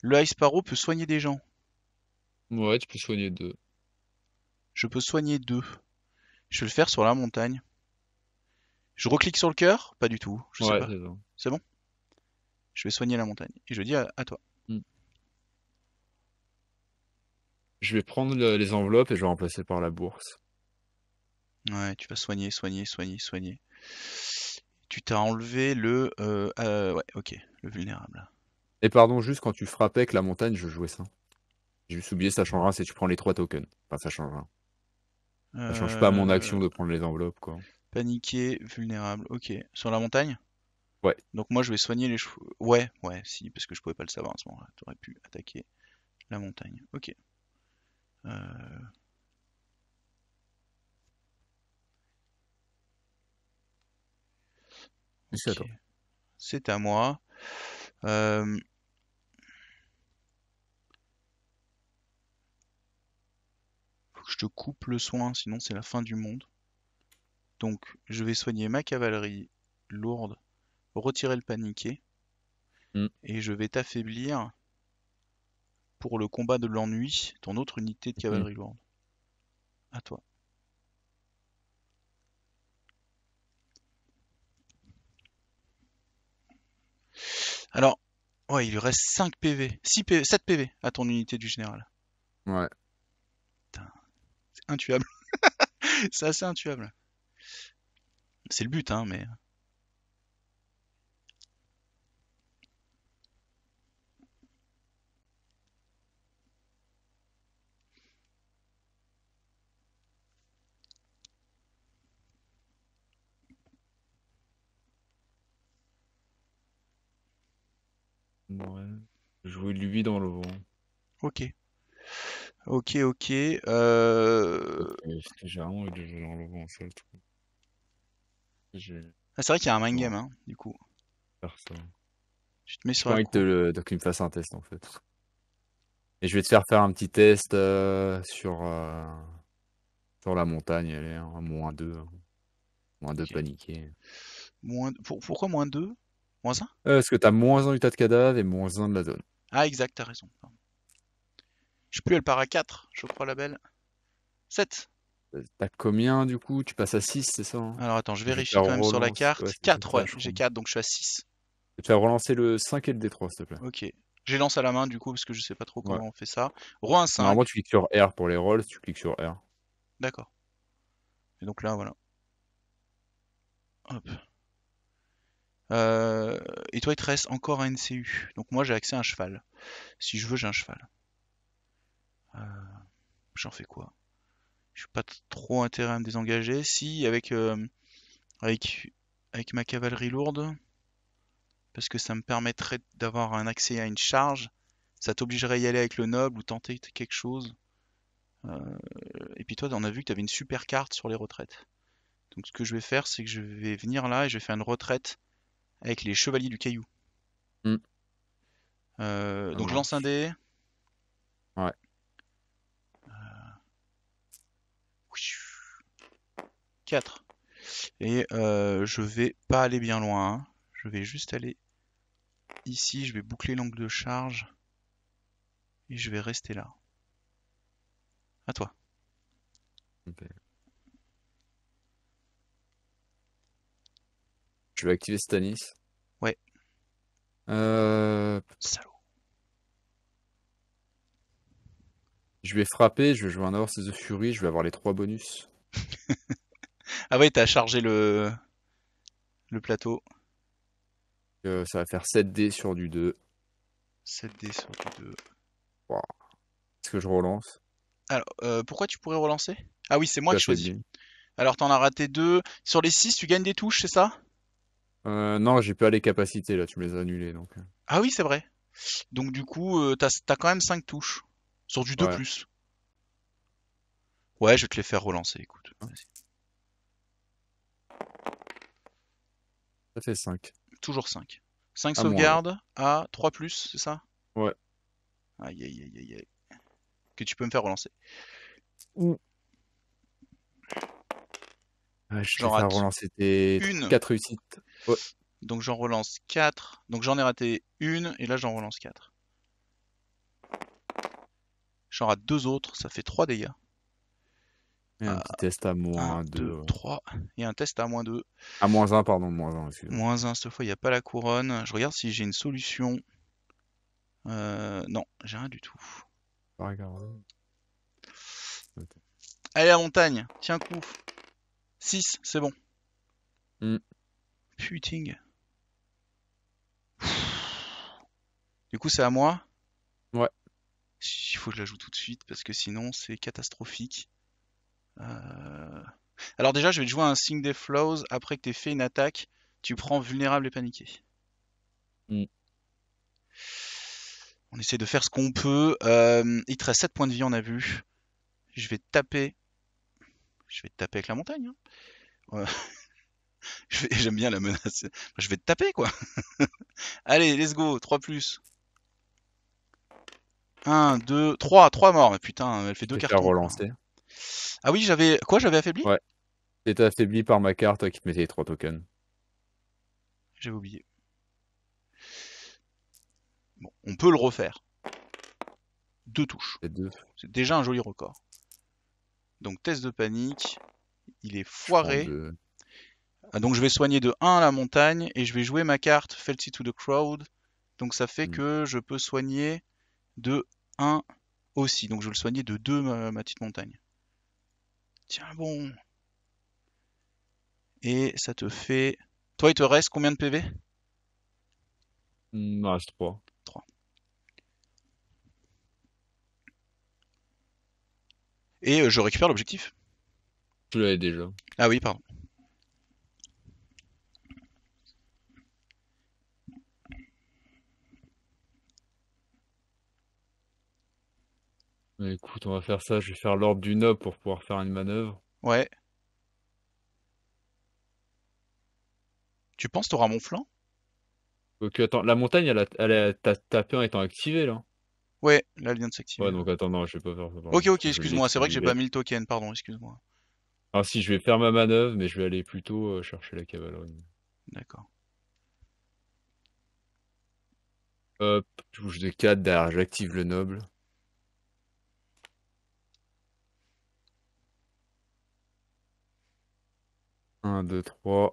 le Ice Sparrow peut soigner des gens. Ouais, tu peux soigner 2. Je peux soigner 2. Je vais le faire sur la montagne. Je reclique sur le cœur? Pas du tout, je sais Ouais, pas. c'est ça. C'est bon? Je vais soigner la montagne. Et je dis à toi. Hmm. Je vais prendre les enveloppes et je vais remplacer par la bourse. Ouais, tu vas soigner, soigner, soigner, soigner. Tu t'as enlevé le... ouais, ok, le vulnérable. Et pardon, juste quand tu frappais avec la montagne, je jouais ça. J'ai juste oublié, ça changera si tu prends les 3 tokens. Enfin, ça changera. Ça change pas mon Euh, action de prendre les enveloppes, quoi. Paniqué, vulnérable. Ok. Sur la montagne? Ouais. Donc moi je vais soigner les chevaux. Ouais, ouais, si, parce que je pouvais pas le savoir à ce moment-là. T'aurais pu attaquer la montagne. Ok. Euh, Et c'est à ok. toi. C'est à moi. Euh, Faut que je te coupe le soin, sinon c'est la fin du monde. Donc je vais soigner ma cavalerie lourde, retirer le paniqué, Hmm. et je vais t'affaiblir pour le combat de l'ennui, ton autre unité de Hmm. cavalerie lourde. À toi. Alors, ouais, il lui reste 5 PV, 6 PV, 7 PV à ton unité du général. Ouais. Putain, c'est intuable. C'est assez intuable. C'est le but, hein, mais... Ouais. Jouer lui dans le vent. Ok. Ok, ok. J'ai vraiment envie de jouer dans le vent, c'est le truc. J'ai Ah, c'est vrai qu'il y a un mind game, envie hein, du coup. de faire ça. Tu te mets J'ai sur pas la envie de, cour. de qu'il me fasse un test, en fait. Et je vais te faire un petit test sur la montagne, allez, hein, -2. -2 Ok. paniqué. Pourquoi -2? -1? Parce que t'as -1 du tas de cadavres et -1 de la zone. Ah, exact, t'as raison. Pardon. Je sais plus, elle part à 4, je crois, la belle. 7. T'as combien du coup? Tu passes à 6, c'est ça, hein? Alors attends, je Je vais te vérifie faire quand même sur la relancer. Ouais, carte. c'est ça, 4, ça, ouais, je crois. j'ai Je 4, donc je suis à 6. vais te faire relancer le 5 et le D3, s'il te plaît. Ok. Je les lance à la main, du coup, parce que je sais pas trop Ouais. comment on fait ça. Roi un Normalement, 5. tu cliques sur R pour les rolls, tu cliques sur R. D'accord. Et donc là, voilà. Hop. Euh, et toi, il te reste encore un NCU. Donc moi, j'ai accès à un cheval. Si je veux, j'ai un cheval. Euh, J'en fais quoi? Je suis pas trop intérêt à me désengager. Si, avec, avec ma cavalerie lourde, parce que ça me permettrait d'avoir un accès à une charge. Ça t'obligerait à y aller avec le noble ou tenter quelque chose. Euh, et puis toi, on a vu que tu avais une super carte sur les retraites. Donc ce que je vais faire, c'est que je vais venir là et je vais faire une retraite avec les chevaliers du caillou. Hmm, ça Donc je lance un marche. dé. Ouais. 4. Et je vais pas aller bien loin, hein. Je vais juste aller ici, je vais boucler l'angle de charge et je vais rester là. À toi. Ok. Je vais activer Stanis. Ouais, Euh, salaud. je vais frapper, je vais jouer un Horse of Fury, je vais avoir les 3 bonus. Ah ouais, t'as chargé le plateau. Ça va faire 7 dés sur du 2. 7 dés sur du 2. Wow. Est-ce que je relance? Alors, pourquoi tu pourrais relancer? Ah oui, c'est Je moi suis qui choisis. affaibli. Alors, t'en as raté 2. Sur les 6, tu gagnes des touches, c'est ça? Non, j'ai pas les capacités là, tu me les as annulées donc. Ah oui, c'est vrai. Donc du coup, t'as quand même 5 touches. Sur du 2 Ouais. plus. Ouais, je vais te les faire relancer, écoute. Vas-y. Ça fait 5. Toujours 5. 5 À moins 1. sauvegardes à 3 plus, c'est ça? Ouais. Aïe aïe aïe aïe aïe. Que tu peux me faire relancer. Ouh. Ouais, je J'en vais faire rate relancer tes une. 4 réussites. Ouais. Donc j'en relance 4. Donc j'en ai raté une et là j'en relance 4. J'en rate 2 autres, ça fait 3 dégâts. Et un petit test à 1, moins 2. 2, 3. Et un test à -2. À -1, pardon, -1, excuse-moi. -1, cette fois il n'y a pas la couronne. Je regarde si j'ai une solution. Non, j'ai rien du tout. Pas regarder. Allez la montagne, tiens coup. 6, c'est bon. Hmm. Putain. Du coup c'est à moi. Ouais. Il faut que je la joue tout de suite parce que sinon c'est catastrophique. Euh, Alors déjà je vais te jouer un Sing des Flows. Après que t'aies fait une attaque, tu prends vulnérable et paniqué. Hmm. On essaie de faire ce qu'on peut. Il te reste 7 points de vie, on a vu. Je vais te taper. Je vais te taper avec la montagne, hein. Ouais. J'aime bien la menace. Je vais te taper, quoi. Allez, let's go. 3 plus. 1, 2, 3. 3 morts. Mais putain, elle fait Je 2 vais faire cartons, quoi. relancer. Ah oui, j'avais... Quoi, j'avais affaibli? Ouais. T'étais affaibli par ma carte qui te mettait les 3 tokens. J'avais oublié. Bon, on peut le refaire. 2 touches. C'est 2. C'est déjà un joli record. Donc, test de panique. Il est Je prends foiré. 2. Donc, je vais soigner de 1 à la montagne. Et je vais jouer ma carte Fealty to the Crowd. Donc, ça fait que je peux soigner de 1 aussi. Donc, je vais le soigner de 2, ma petite montagne. Tiens bon. Et ça te fait... Toi, il te reste combien de PV? Il me reste 3. 3. Et je récupère l'objectif. Je l'avais déjà. Ah oui, pardon. Mais écoute, on va faire ça. Je vais faire l'ordre du noble pour pouvoir faire une manœuvre. Ouais. Tu penses t'auras mon flanc? Ok, attends, la montagne, ta tapé en étant activée là. Ouais, là, elle vient de s'activer, Ouais, là. donc attends, non, je vais pas faire ça, pardon. Ok, ok, Je l'ai excuse-moi. C'est vrai que j'ai pas activé. mis le token. Pardon, excuse-moi. Ah si, je vais faire ma manœuvre, mais je vais aller plutôt chercher la cavalerie. D'accord. Hop, touche de 4, derrière j'active le noble. Un, 2, 3.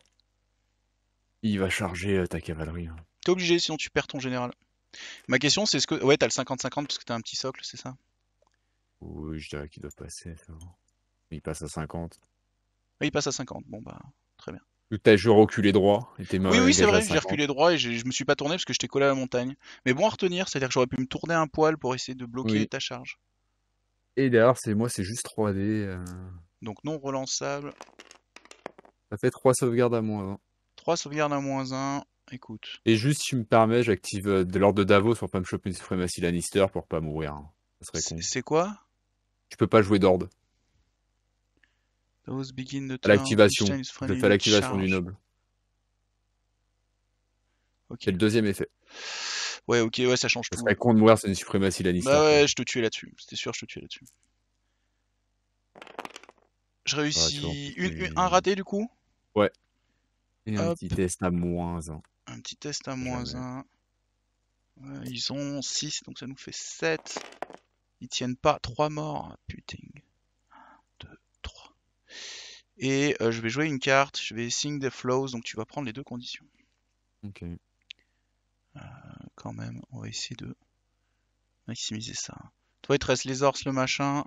Il va charger ta cavalerie, hein. T'es obligé, sinon tu perds ton général. Ma question, c'est ce que... Ouais, t'as le 50-50 parce que t'as un petit socle, c'est ça? Oui, je dirais qu'il doit passer, ça va. Il passe à 50. Ouais, il passe à 50. Bon, bah, très bien. Vu que t'as joué reculé droit, et t'es Oui, oui, c'est engagé à vrai, j'ai 50. reculé droit et je me suis pas tourné parce que j'étais collé à la montagne. Mais bon à retenir, c'est-à-dire que j'aurais pu me tourner un poil pour essayer de bloquer Oui. ta charge. Et derrière, c'est juste 3D. Donc non relançable. Ça fait 3 sauvegardes à moins 1. 3 sauvegardes à -1. Écoute. Et juste, si tu me permets, j'active de l'ordre de Davos pour pas me choper une suprématie Lannister pour pas mourir, hein. Ça serait con. C'est quoi? Tu peux pas jouer d'ordre. Those begin the À turn. Each l'activation. time is Je friendly fais unit l'activation du charge. noble. Ok. C'est le deuxième effet. Ouais, ok, ouais, ça change Ça tout. serait con de mourir sur une suprématie Lannister, Bah quoi. ouais, je te tuais là-dessus. C'était sûr, je te tuais là-dessus. Je Ah, tu vois, en plus, réussis un raté du coup. ouais. Et un Hop, petit test à moins 1. un petit test à Jamais. -1. Ils ont 6, donc ça nous fait 7. Ils tiennent pas. 3 morts. Putain. 2, 3. Et je vais jouer une carte. Je vais Sing the Flows, donc tu vas prendre les deux conditions. Ok. Quand même, on va essayer de maximiser ça. Toi, il te reste les ors, le machin.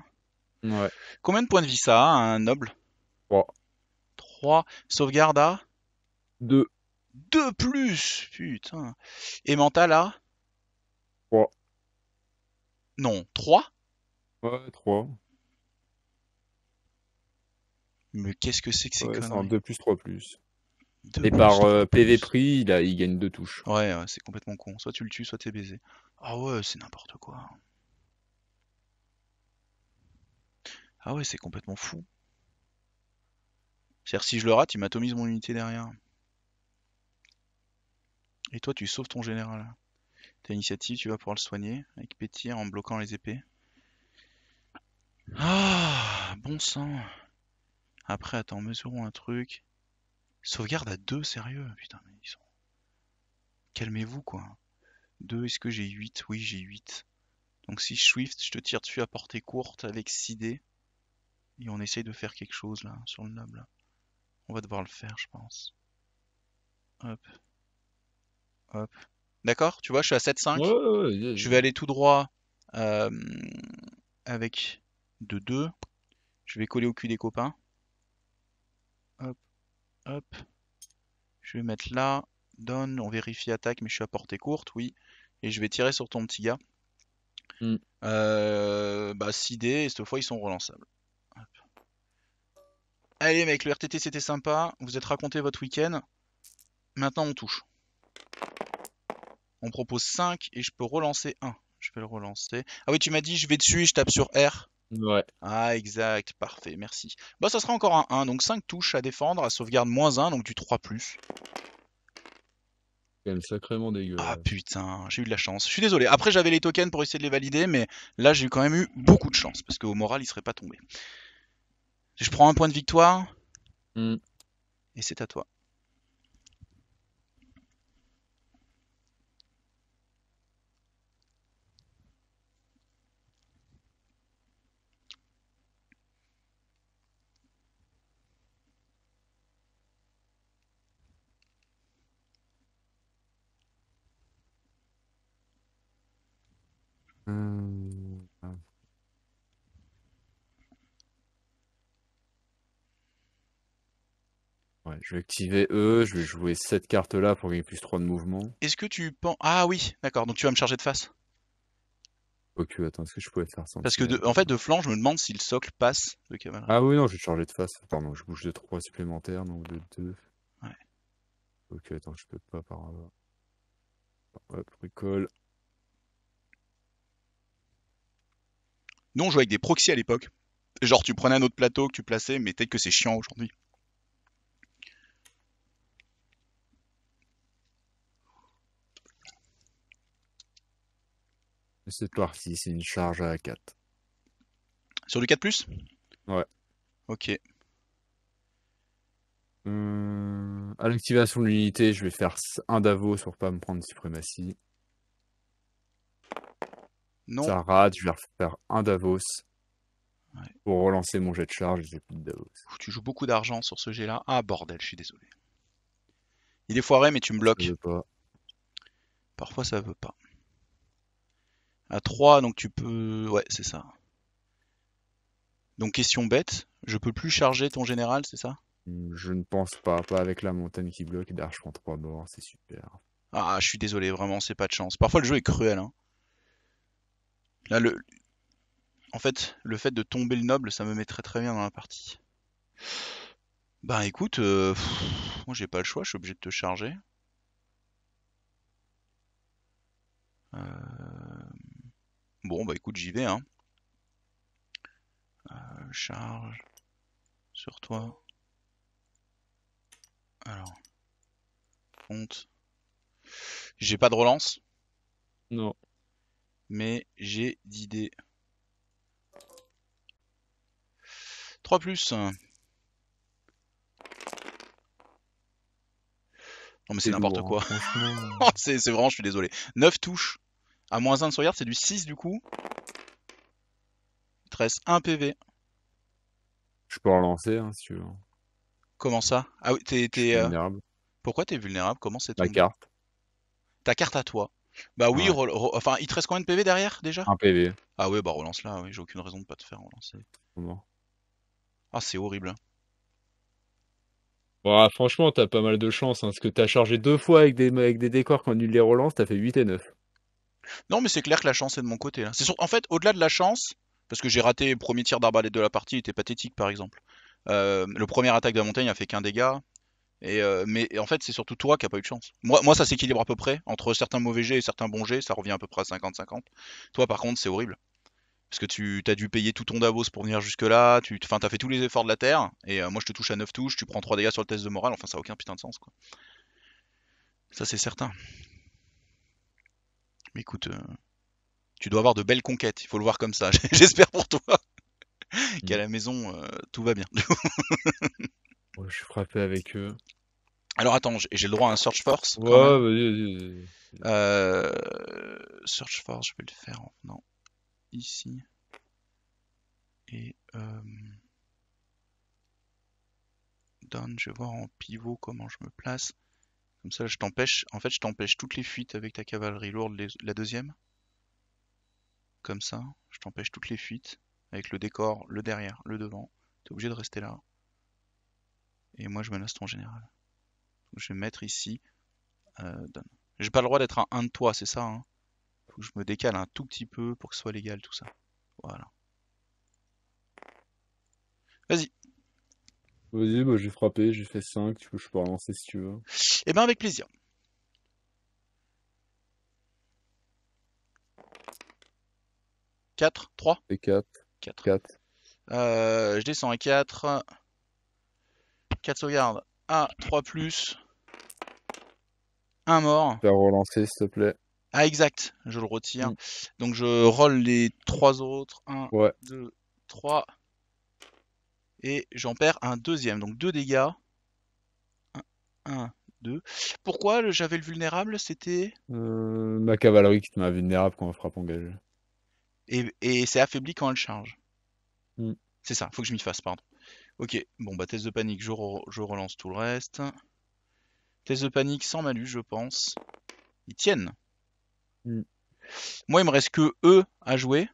Ouais. Combien de points de vie ça a, un noble? 3. 3. Sauvegarde à 2. 2 plus! Putain. Et mental là? 3. Non, 3. Ouais, 3. Mais qu'est-ce que c'est que ces Ouais, c'est un conneries? 2 plus 3 plus. 2 Et plus par 3 PV plus. prix, il gagne 2 touches. Ouais, ouais, c'est complètement con. Soit tu le tues, soit t'es baisé. Ah ouais, c'est n'importe quoi. Ah ouais, c'est complètement fou. C'est-à-dire si je le rate, il m'atomise mon unité derrière. Et toi, tu sauves ton général. T'as initiative, tu vas pouvoir le soigner avec pétir en bloquant les épées. Ah, bon sang. Après, attends, mesurons un truc. Sauvegarde à 2, sérieux? Putain, mais ils sont... Calmez-vous, quoi. 2, est-ce que j'ai 8? Oui, j'ai 8. Donc si je swift, je te tire dessus à portée courte avec 6 dés. Et on essaye de faire quelque chose, là, sur le noble. On va devoir le faire, je pense. Hop, hop. D'accord? Tu vois, je suis à Ouais, 7,5. ouais, ouais, Je vais aller tout droit euh, avec de 2. Je vais coller au cul des copains. Hop, hop. Je vais mettre là. Donne, on vérifie attaque, mais je suis à portée courte, oui. Et je vais tirer sur ton petit gars. Hmm. Bah 6 dés, et cette fois ils sont relançables. Allez mec, le RTT c'était sympa. Vous êtes raconté votre week-end. Maintenant on touche. On propose 5 et je peux relancer un. Je vais le relancer. Ah oui, tu m'as dit je vais dessus et je tape sur R. Ouais, Ah exact, parfait, merci. Bah ça sera encore un 1, donc 5 touches à défendre, à sauvegarde -1, donc du 3+. quand même sacrément Ah dégueulasse. putain, j'ai eu de la chance. Je suis désolé. Après j'avais les tokens pour essayer de les valider, mais là j'ai quand même eu beaucoup de chance, parce qu'au moral il serait pas tombé. Je prends un point de victoire, Hmm. et c'est à toi. Ah. Ouais, je vais activer eux, je vais jouer cette carte là pour gagner plus 3 de mouvement. Est-ce que tu penses... Ah oui, d'accord, donc tu vas me charger de face. Ok, attends, est-ce que je pouvais faire Parce que sentinelle en fait déjà? de flanc, je me demande si le socle passe de cavalerie. Ah oui, non, je vais charger de face. Pardon, je bouge de 3 supplémentaires, donc de 2. Ouais. Ok, attends, je peux pas par là. Hop, recall. Nous on jouait avec des proxys à l'époque. Genre tu prenais un autre plateau que tu plaçais, mais peut-être que c'est chiant aujourd'hui. C'est parti, c'est une charge à 4. Sur du 4+. Ouais. Ok. À l'activation de l'unité, je vais faire un Davos pour pas me prendre de suprématie. Non. Ça rate, je vais refaire un Davos Ouais. pour relancer mon jet de charge et j'ai plus de Davos. Tu joues beaucoup d'argent sur ce jet là. Ah bordel, je suis désolé. Il est foiré, mais tu me Ça bloques. veut pas. Parfois ça veut pas. À 3, donc tu peux... Ouais, c'est ça. Donc question bête, je peux plus charger ton général, c'est ça? Je ne pense pas. Pas avec la montagne qui bloque. Et derrière, je prends 3 bords, c'est super. Ah, je suis désolé, vraiment, c'est pas de chance. Parfois le jeu est cruel, hein. Là, en fait, le fait de tomber le noble, ça me met très très bien dans la partie. Bah écoute, moi j'ai pas le choix, je suis obligé de te charger. Bon bah écoute, j'y vais, hein. Charge sur toi. Alors, compte. J'ai pas de relance, Non. mais j'ai d'idées. 3+. Non mais c'est C'est n'importe lourd, hein, quoi. franchement. C'est vraiment, je suis désolé. 9 touches. À -1 de sauvegarde, c'est du 6 du coup. Il te reste 1 PV. Je peux relancer, hein, si tu veux. Comment ça? Ah oui, Je suis vulnérable. pourquoi t'es vulnérable? Comment c'est Ma tombé? carte. Ta carte à toi. Bah oui, Ouais. enfin, il te reste combien de PV derrière déjà? Un PV. Ah ouais, bah relance là, oui, j'ai aucune raison de pas te faire relancer. Bon. Ah, c'est horrible. Bon, franchement, t'as pas mal de chance, hein, parce que t'as chargé 2 fois avec des décors quand nul les relance, t'as fait 8 et 9. Non, mais c'est clair que la chance est de mon côté là. En fait, au-delà de la chance, parce que j'ai raté le premier tir d'arbalète de la partie, il était pathétique par exemple. Le premier attaque de la montagne a fait qu'un dégât. Mais en fait, c'est surtout toi qui a pas eu de chance. Moi ça s'équilibre à peu près. Entre certains mauvais jets et certains bons jets, ça revient à peu près à 50-50. Toi, par contre, c'est horrible. Parce que tu as dû payer tout ton Davos pour venir jusque-là. Enfin, t'as fait tous les efforts de la Terre. Et moi, je te touche à 9 touches. Tu prends 3 dégâts sur le test de morale. Enfin, ça a aucun putain de sens, quoi. Ça, c'est certain. Mais écoute, tu dois avoir de belles conquêtes. Il faut le voir comme ça. J'espère pour toi qu'à Mm. la maison, tout va bien. Ouais, je suis frappé avec eux. Alors, attends, j'ai le droit à un Search Force quand Ouais, même. vas-y. Euh, Search Force, je vais le faire en venant ici. Et down, je vais voir en pivot comment je me place. Comme ça, je t'empêche. En fait, je t'empêche toutes les fuites avec ta cavalerie lourde, la deuxième. Comme ça, je t'empêche toutes les fuites. Avec le décor, le derrière, le devant. T'es obligé de rester là. Et moi, je menace ton général. Donc, je vais mettre ici. Down. J'ai pas le droit d'être un de toi, c'est ça, hein. Faut que je me décale un tout petit peu pour que ce soit légal tout ça. Voilà. Vas-y. Vas-y, bah, j'ai frappé, j'ai fait 5. Je peux relancer si tu veux. Eh ben avec plaisir. 4, 3, Et 4. 4. 4. Je descends à 4. 4 sauvegardes à 3 plus. Un mort. Faire relancer, s'il te plaît. Ah exact, je le retire. Mm. Donc je roll les 3 autres. Un, Ouais. 2, 3. Et j'en perds un deuxième. Donc 2 dégâts. 1, 2. Pourquoi j'avais le vulnérable? C'était... Ma cavalerie qui te met invulnérable quand on frappe engagée. Et c'est affaibli quand elle charge. Mm. C'est ça, faut que je m'y fasse, pardon. Ok, bon bah test de panique, je relance tout le reste. Test de panique sans malus, je pense. Ils tiennent. Mm. Moi, il me reste que eux à jouer.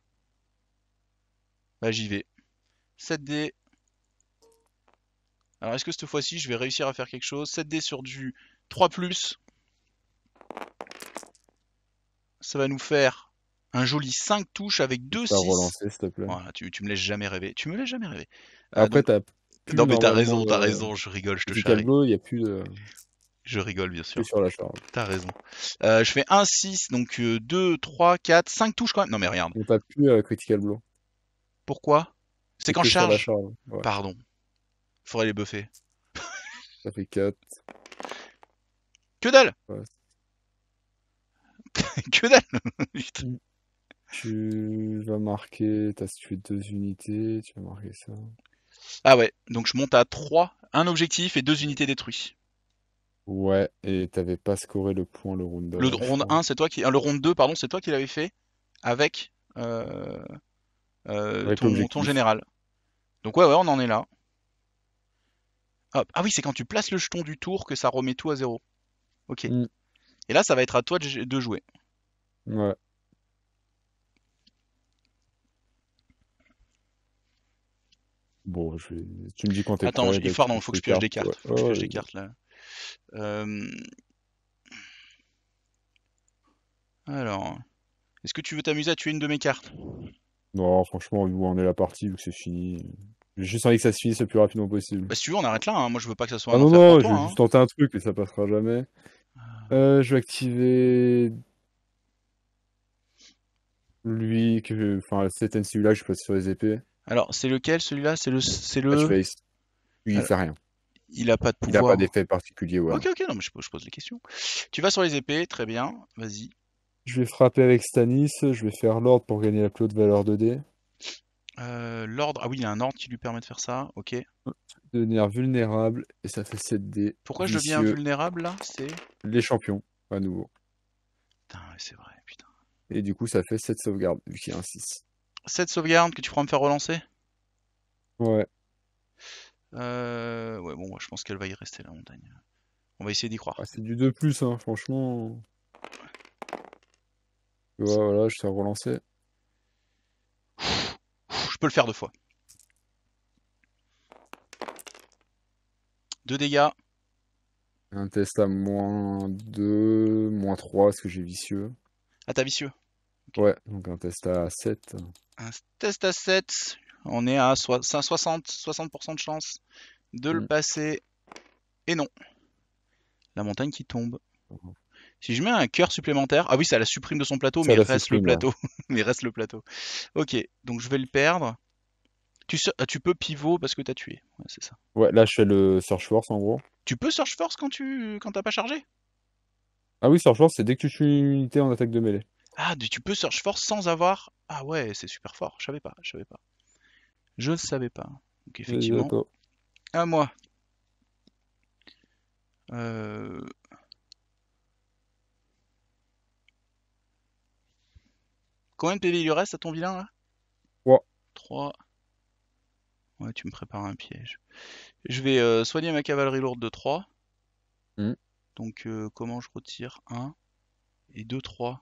Bah j'y vais. 7 dés. Alors est-ce que cette fois-ci, je vais réussir à faire quelque chose? 7 dés sur du 3+. Ça va nous faire un joli 5 touches avec 2 Faire 6. relancer, s'il te plaît. Voilà, tu me laisses jamais rêver. Tu me laisses jamais rêver. Après, Donc, t'as plus non mais normalement t'as raison, je rigole, je te critical charrie. blow, il y a plus de Je rigole, bien que sûr. sur la charge. T'as raison. Je fais un 6, donc 2, 3, 4, 5 touches quand même. Non mais regarde. On tape plus critical blow. Pourquoi? C'est C'est quand je que sur la charge. charge. Ouais. Pardon. Faudrait les buffer. Ça fait 4. Que dalle. Ouais. Que dalle. Putain. Mm. Tu vas marquer, t'as tué 2 unités, tu vas marquer ça. Ah ouais, donc je monte à 3, un objectif et 2 unités détruites. Ouais, et t'avais pas scoré le point le round Le d'avant, je round crois. 1, c'est toi qui. Le round 2, pardon, c'est toi qui l'avais fait avec Avec ton l'objectif. général. Donc ouais, on en est là. Hop. Ah oui, c'est quand tu places le jeton du tour que ça remet tout à zéro. Ok. Mm. Et là, ça va être à toi de jouer. Ouais. Bon, tu me dis quand t'es Attends, prêt, dès que tu non, il poses faut que tes je pioche cartes. des Ouais, cartes. Faut que je ouais, pioche des ouais. cartes là. Euh, alors, est-ce que tu veux t'amuser à tuer une de mes cartes? Non, franchement, vu où en est la partie, vu que c'est fini. J'ai juste envie que ça se finisse le plus rapidement possible. Bah si tu veux, on arrête là, hein. Moi, je veux pas que ça soit Ah un non, enfer pour non, je toi, vais hein. juste tenter un truc, mais ça passera jamais. Je vais activer lui, enfin, cet NCU-là, je passe sur les épées. Alors, c'est lequel celui-là? C'est le. Patchface. Lui, il Alors, fait rien. il a pas de Il a pas pouvoir. d'effet particulier, ouais. Ok, ok, non, mais je pose les questions. Tu vas sur les épées, très bien, vas-y. Je vais frapper avec Stanis, je vais faire l'ordre pour gagner la plus haute valeur de dés. L'ordre, ah oui, il y a un ordre qui lui permet de faire ça, ok. Devenir vulnérable, et ça fait 7 dés. Pourquoi je deviens Vicieux, vulnérable là? C'est. les champions, à nouveau. Putain, ouais, c'est vrai, putain. Et du coup, ça fait 7 sauvegardes, vu qu'il y a un 6. Cette sauvegarde que tu pourras me faire relancer? Ouais. Ouais, bon, moi, je pense qu'elle va y rester la montagne. On va essayer d'y Ah, croire. c'est du 2 plus, hein, franchement. Tu vois, voilà, je sais relancer. Je peux le faire 2 fois. 2 dégâts. Un test à -2, -3, parce que j'ai vicieux. Ah, t'as vicieux. Ok. Ouais, donc un test à 7. Un test à 7. On est à 60% de chance de le Hmm. passer. Et non. La montagne qui tombe. Si je mets un cœur supplémentaire. Ah oui, ça la supprime de son plateau, mais Ça il la reste le supprime, ouais. plateau. Mais il reste le plateau. Ok, donc je vais le perdre. Tu peux pivot parce que t'as tué. Ouais, c'est ça. Ouais, là je fais le Search Force en gros. Tu peux Search Force quand t'as pas chargé? Ah oui, Search Force, c'est dès que tu tues une unité en attaque de mêlée. Ah, tu peux Search Force sans avoir. Ah ouais, c'est super fort. Je savais pas, je savais pas. Je ne savais pas. Donc Vas-y, à effectivement, toi. à moi. Euh, Combien de PV il lui reste à ton vilain là? 3. 3. Ouais, tu me prépares un piège. Je vais soigner ma cavalerie lourde de 3. Donc comment je retire 1 et 2, 3.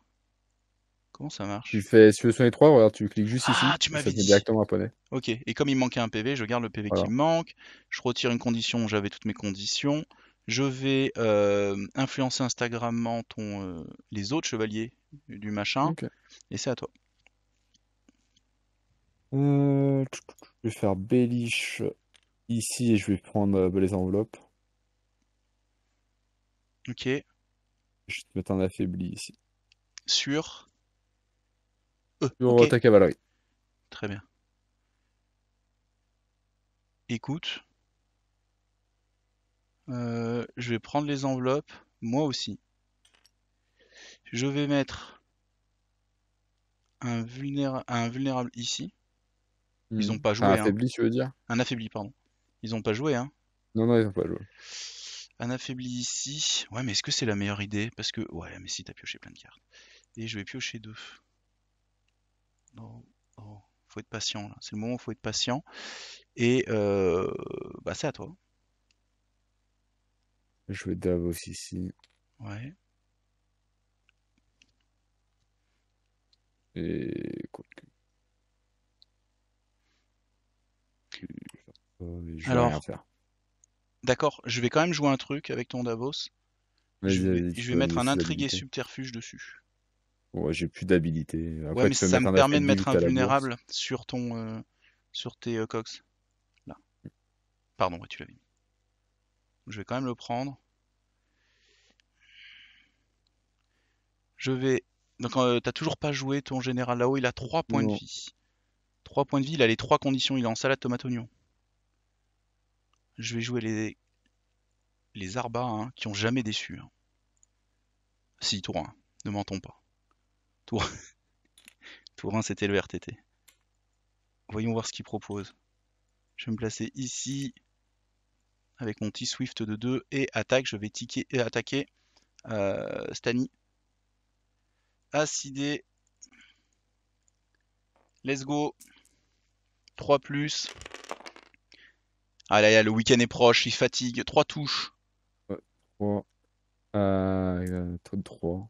Comment ça Tu marche? fais, si tu veux soigner 3, regarde, tu cliques juste Ah, ici tu et ça m'avais te met dit. directement un poney. Ok, et comme il me manquait un PV, je garde le PV qui Voilà. me manque. Je retire une condition, j'avais toutes mes conditions. Je vais influencer Instagrammement les autres chevaliers du machin. Ok. Et c'est à toi. Je vais faire Bellish ici et je vais prendre les enveloppes. Ok, Je vais te mettre un affaibli ici. sur Sur ok, ta cavalerie. très bien. Écoute, je vais prendre les enveloppes, moi aussi. Je vais mettre un vulnérable ici. Ils ont pas Un joué, hein. affaibli, tu veux dire? Un affaibli, pardon. Ils ont pas joué, hein. Non, non, ils ont pas joué. Un affaibli ici. Ouais, mais est-ce que c'est la meilleure idée? Parce que, ouais, mais si t'as pioché plein de cartes. Et je vais piocher 2. Oh, oh, faut être patient là. C'est le moment où faut être patient. Et bah c'est à toi. Je vais Davos ici. Ouais. Et quoi que je vais rien Alors, faire. d'accord, je vais quand même jouer un truc avec ton Davos. Vas-y, vas-y, tu Je vais peux mettre donner un ses intrigue et habilités. subterfuge dessus. Ouais, j'ai plus d'habilité. Ouais, Après, mais tu peux ça me mettre un permet de affaibli vu mettre que un t'as la bourse. vulnérable sur tes cox. Là. Pardon, ouais, tu l'avais mis. Je vais quand même le prendre. Je vais. Donc, t'as toujours pas joué ton général là-haut. Il a 3 points de Non. vie. 3 points de vie, il a les 3 conditions. Il est en salade tomate oignon. Je vais jouer les Arbas hein, qui ont jamais déçu. Hein. Si, tour 1. Ne mentons pas. Tour, tour 1, c'était le RTT. Voyons voir ce qu'il propose. Je vais me placer ici avec mon petit Swift de 2 et attaque. Je vais attaquer Stani. Acidé. Let's go. 3 plus. Ah là, le week-end est proche, il fatigue. 3 touches. Ouais, 3. 3.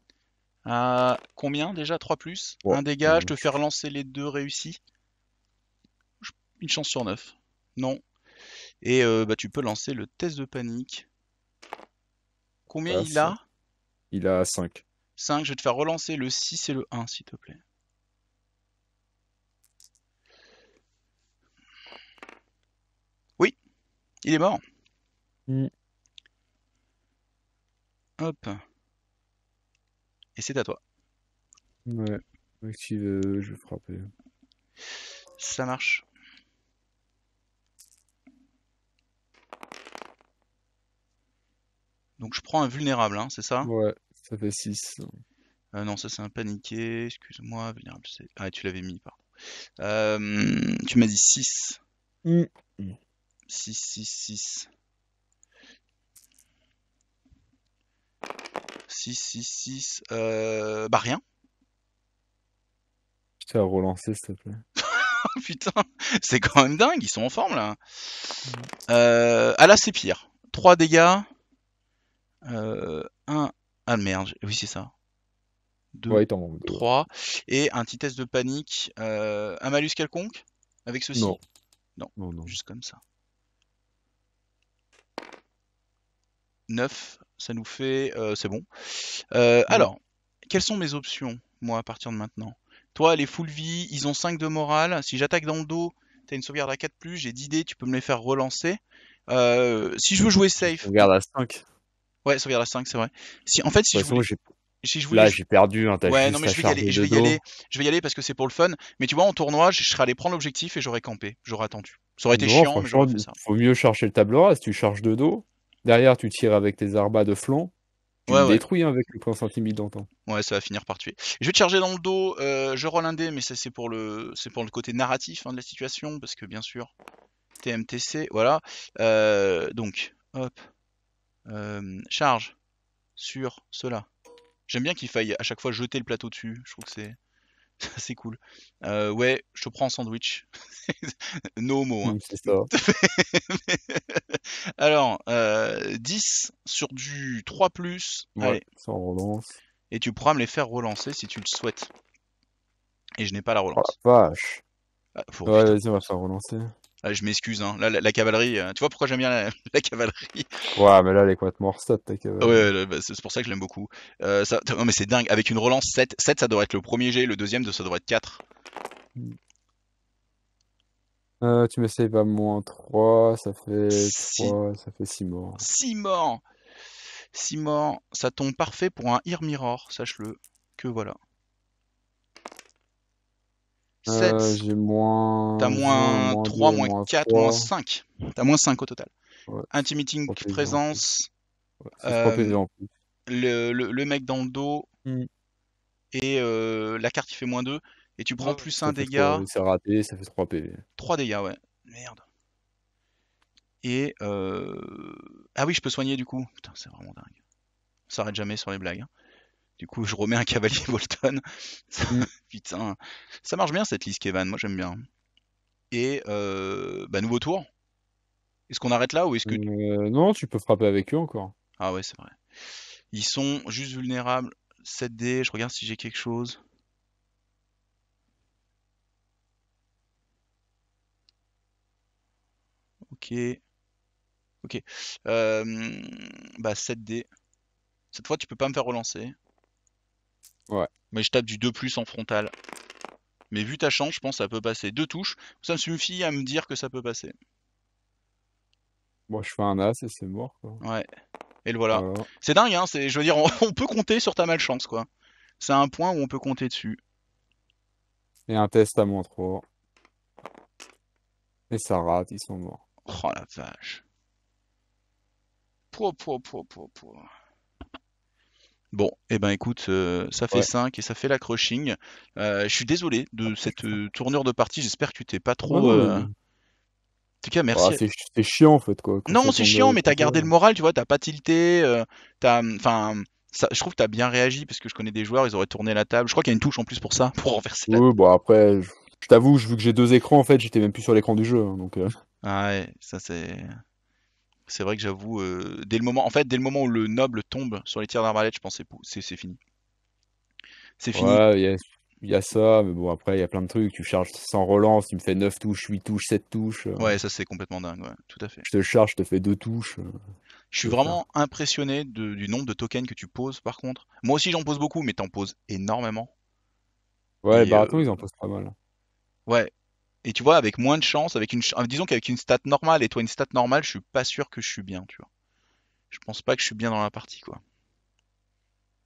Ah, combien déjà? 3 plus. 3. Un dégât, je Voilà. te fais relancer les deux réussis. Une chance sur 9. Non. Et bah, tu peux lancer le test de panique. Combien il Passe. a? Il a 5. 5. Je vais te faire relancer le 6 et le 1, s'il te plaît. Oui, il est mort. Hop. Et c'est à toi. Ouais. Active, je vais frapper. Ça marche. Donc je prends un vulnérable, hein, c'est ça? Ouais, ça fait 6. Non, ça c'est un paniqué. Excuse-moi, vulnérable. Ah, tu l'avais mis, pardon. Tu m'as dit 6. 6, 6, 6. 6, 6, 6. Bah rien. Je t'ai à relancer, s'il te plaît. Putain, c'est quand même dingue, ils sont en forme là. Ah là c'est pire. 3 dégâts. 1. Ah merde, oui c'est ça. 2, Ouais, il t'en manque 2. 3. Et un petit test de panique. Un malus quelconque avec Non, ceci? Non, non, non. juste comme ça. 9, ça nous fait... c'est bon. Ouais. Alors, quelles sont mes options, moi, à partir de maintenant? Toi, les full vie, ils ont 5 de morale. Si j'attaque dans le dos, t'as une sauvegarde à 4+, j'ai 10 dés, tu peux me les faire relancer. Si je veux jouer Je safe... regarde à 5. De Ouais, sauvegarde à 5, c'est vrai. Si, en fait, toute façon, si je voulais... là, j'ai perdu, hein, t'as Ouais, non, juste mais à charger de dos. je vais y aller parce que c'est pour le fun. Mais tu vois, en tournoi, je serais allé prendre l'objectif et j'aurais campé, j'aurais attendu. Ça aurait été Non, chiant, mais franchement, j'aurais fait ça. faut mieux chercher le table rase. Tu charges de dos. Derrière, tu tires avec tes arbas de flanc. Tu Ouais, me ouais. détruis hein, avec le prince intimidant. Hein. Ouais, ça va finir par tuer. Je vais te charger dans le dos, je roll un dé, mais ça c'est pour le côté narratif hein, de la situation, parce que bien sûr, TMTC, voilà. Donc, hop, charge sur cela. J'aime bien qu'il faille à chaque fois jeter le plateau dessus, je trouve que c'est assez cool. Ouais, je te prends en sandwich. No homo, hein. C'est ça. Alors, 10 sur du 3+, Ouais, allez, ça relance. et tu pourras me les faire relancer si tu le souhaites. Et je n'ai pas la Oh la relance. vache. Ah, oh Ouais, putain. vas-y, on va faire relancer. Ah, je m'excuse, hein. Là, la cavalerie, tu vois pourquoi j'aime bien la cavalerie? Ouais, mais là, elle est complètement hors stat, ta Ah ouais, cavalerie. ouais, bah, c'est pour ça que je l'aime beaucoup. Non, mais c'est dingue. Avec une relance 7, 7 ça devrait être le premier jet, le deuxième ça devrait être 4. Tu mets save à -3, ça fait 6, 3, ça fait 6 morts. 6 morts. 6 morts, ça tombe parfait pour un Ear Mirror, sache-le. Que voilà. 7, J'ai t'as -1, moins 3, -2, moins 4, moins -3. 5. T'as moins 5 au total. Ouais, Intimidating 3 PV en plus. présence, Ouais, c'est 3 PV euh, en plus. le mec dans le dos, Hmm. et la carte il fait -2. Et tu prends Ouais, plus un ça fait dégât. 3, c'est raté, ça fait 3 PV. 3 dégâts, ouais. Merde. Et ah oui, je peux soigner du coup. Putain, c'est vraiment dingue. On s'arrête jamais sur les blagues, hein. Du coup, je remets un cavalier Bolton. Hmm. Putain, ça marche bien cette liste Kevan, moi j'aime bien. Et bah nouveau tour. Est-ce qu'on arrête là ou est-ce que... Non, tu peux frapper avec eux encore. Ah ouais, c'est vrai. Ils sont juste vulnérables. 7D, je regarde si j'ai quelque chose. Ok, ok. Bah 7D. Cette fois, tu peux pas me faire relancer. Ouais. Mais je tape du 2+ en frontal. Mais vu ta chance, je pense que ça peut passer. 2 touches, ça me suffit à me dire que ça peut passer. Bon, je fais un as et c'est mort, quoi. Ouais, et le voilà. Voilà. C'est dingue, hein, je veux dire, on peut compter sur ta malchance, quoi. C'est un point où on peut compter dessus. Et un test à -3. Et ça rate, ils sont morts. Oh la vache. Po, po, po, po, po. Bon, et ben écoute, ça fait Ouais. 5 et ça fait la crushing. Je suis désolé de cette tournure de partie, j'espère que tu t'es pas Ouais, trop... non, En tout cas, bah, merci. c'est chiant, en fait, quoi, quand Non, ça c'est tombe chiant, mais comme t'as ça. gardé le moral, tu vois, t'as pas tilté, enfin, je trouve que t'as bien réagi parce que je connais des joueurs, ils auraient tourné la table. Je crois qu'il y a une touche en plus pour ça, pour renverser la Oui, bon, après, je t'avoue, vu que j'ai 2 écrans, en fait, j'étais même plus sur l'écran du jeu, hein, donc Ah ouais, ça c'est vrai que j'avoue, dès le moment, en fait, dès le moment où le noble tombe sur les tirs d'arbalète, je pensais c'est fini. C'est fini. ouais, il y a ça, mais bon, après, il y a plein de trucs. Tu charges sans relance, tu me fais 9 touches, 8 touches, 7 touches. Ouais, ça c'est complètement dingue, ouais, tout à fait. Je te charge, je te fais 2 touches. Je suis Que faire? vraiment impressionné du nombre de tokens que tu poses par contre. Moi aussi j'en pose beaucoup, mais t'en poses énormément. Ouais, les Et baratons, ils en posent pas mal. ouais. Et tu vois, avec moins de chance, disons qu'avec une stat normale et toi une stat normale, je suis pas sûr que je suis bien, tu vois. Je pense pas que je suis bien dans la partie, quoi.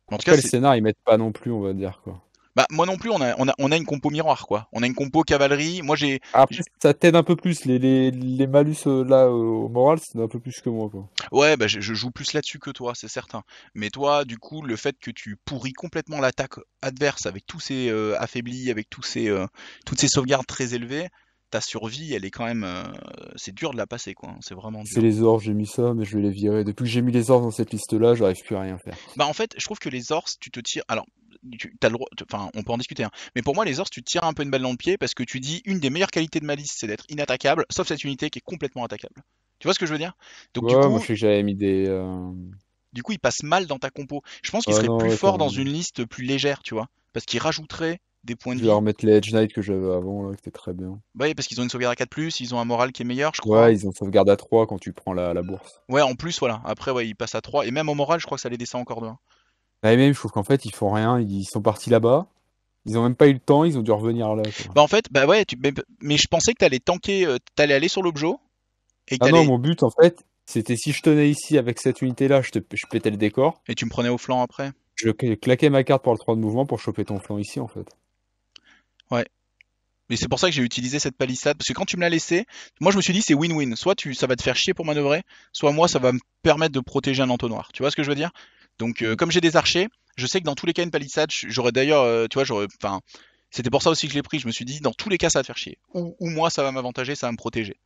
Mais en tout cas, Après, le c'est... scénar, ils mettent pas non plus, on va dire, quoi. Bah, moi non plus, on a une compo miroir, quoi. On a une compo cavalerie. Moi, Après, ça t'aide un peu plus. Les malus, là, au moral, c'est un peu plus que moi, quoi. Ouais, bah, je joue plus là-dessus que toi, c'est certain. Mais toi, du coup, le fait que tu pourris complètement l'attaque adverse avec tous ces affaiblis, avec toutes ces sauvegardes très élevées, ta survie, elle est quand même... c'est dur de la passer, quoi. C'est vraiment C'est dur. les orges, j'ai mis ça, mais je vais les virer. Depuis que j'ai mis les orges dans cette liste-là, j'arrive plus à rien faire. Bah en fait, je trouve que les ors, tu te tires. Alors, t'as le droit. Enfin, on peut en discuter, hein. Mais pour moi, les ors, tu te tires un peu une balle dans le pied parce que tu dis une des meilleures qualités de ma liste, c'est d'être inattaquable, sauf cette unité qui est complètement attaquable. Tu vois ce que je veux dire? Donc Ouais, moi, je sais que j'avais mis des... du coup, il passe mal dans ta compo. Je pense qu'il Ah serait non, plus ouais, fort dans une liste plus légère, tu vois, parce qu'il rajouterait. des points de Je vais vie. remettre les Edge Knight que j'avais avant, là, qui était très bien. Bah oui, parce qu'ils ont une sauvegarde à 4+, ils ont un moral qui est meilleur, je crois. Ouais, ils ont sauvegarde à 3 quand tu prends la bourse. Ouais, en plus, voilà. Après, ouais, ils passent à 3. Et même au moral, je crois que ça les descend encore de 1. Ah, et même, je trouve qu'en fait, ils font rien. Ils sont partis là-bas. Ils ont même pas eu le temps. Ils ont dû revenir là, quoi. Bah en fait, bah ouais, mais je pensais que t'allais tanker, t'allais aller sur l'objo, et que Ah non, t'allais, mon but, en fait, c'était si je tenais ici avec cette unité-là, je pétais le décor. et tu me prenais au flanc après. Je claquais ma carte pour le 3 de mouvement pour choper ton flanc ici, en fait. Ouais. Mais c'est pour ça que j'ai utilisé cette palissade, parce que quand tu me l'as laissé, moi je me suis dit c'est win-win. Soit ça va te faire chier pour manœuvrer, soit moi ça va me permettre de protéger un entonnoir. Tu vois ce que je veux dire? Donc Mm. comme j'ai des archers, je sais que dans tous les cas une palissade, j'aurais d'ailleurs, tu vois, enfin, c'était pour ça aussi que je l'ai pris. Je me suis dit dans tous les cas ça va te faire chier. Ou moi ça va m'avantager, ça va me protéger.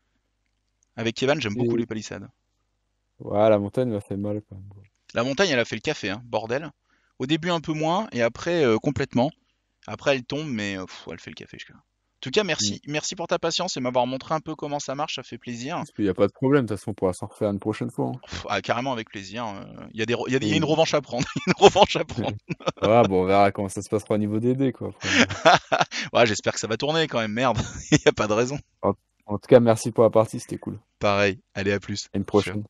Avec Kevin, j'aime beaucoup Et les palissades. ouais, la montagne m'a fait mal, quand même. La montagne, elle a fait le café, hein, bordel. Au début un peu moins, et après complètement. Après elle tombe, mais elle fait le café. En tout cas, Mm. merci pour ta patience et m'avoir montré un peu comment ça marche, ça fait plaisir. Parce qu'il y a pas de problème. De toute façon, on pourra s'en refaire une prochaine fois, hein. Ah, carrément avec plaisir. Il y a une Et... revanche à prendre. Une revanche à prendre. ouais, bon, on verra comment ça se passera au niveau des dés, quoi, après. Ouais, j'espère que ça va tourner quand même. Merde, il y a pas de raison. En, en tout cas, merci pour la partie, c'était cool. Pareil. Allez, à plus. À une Ciao. prochaine.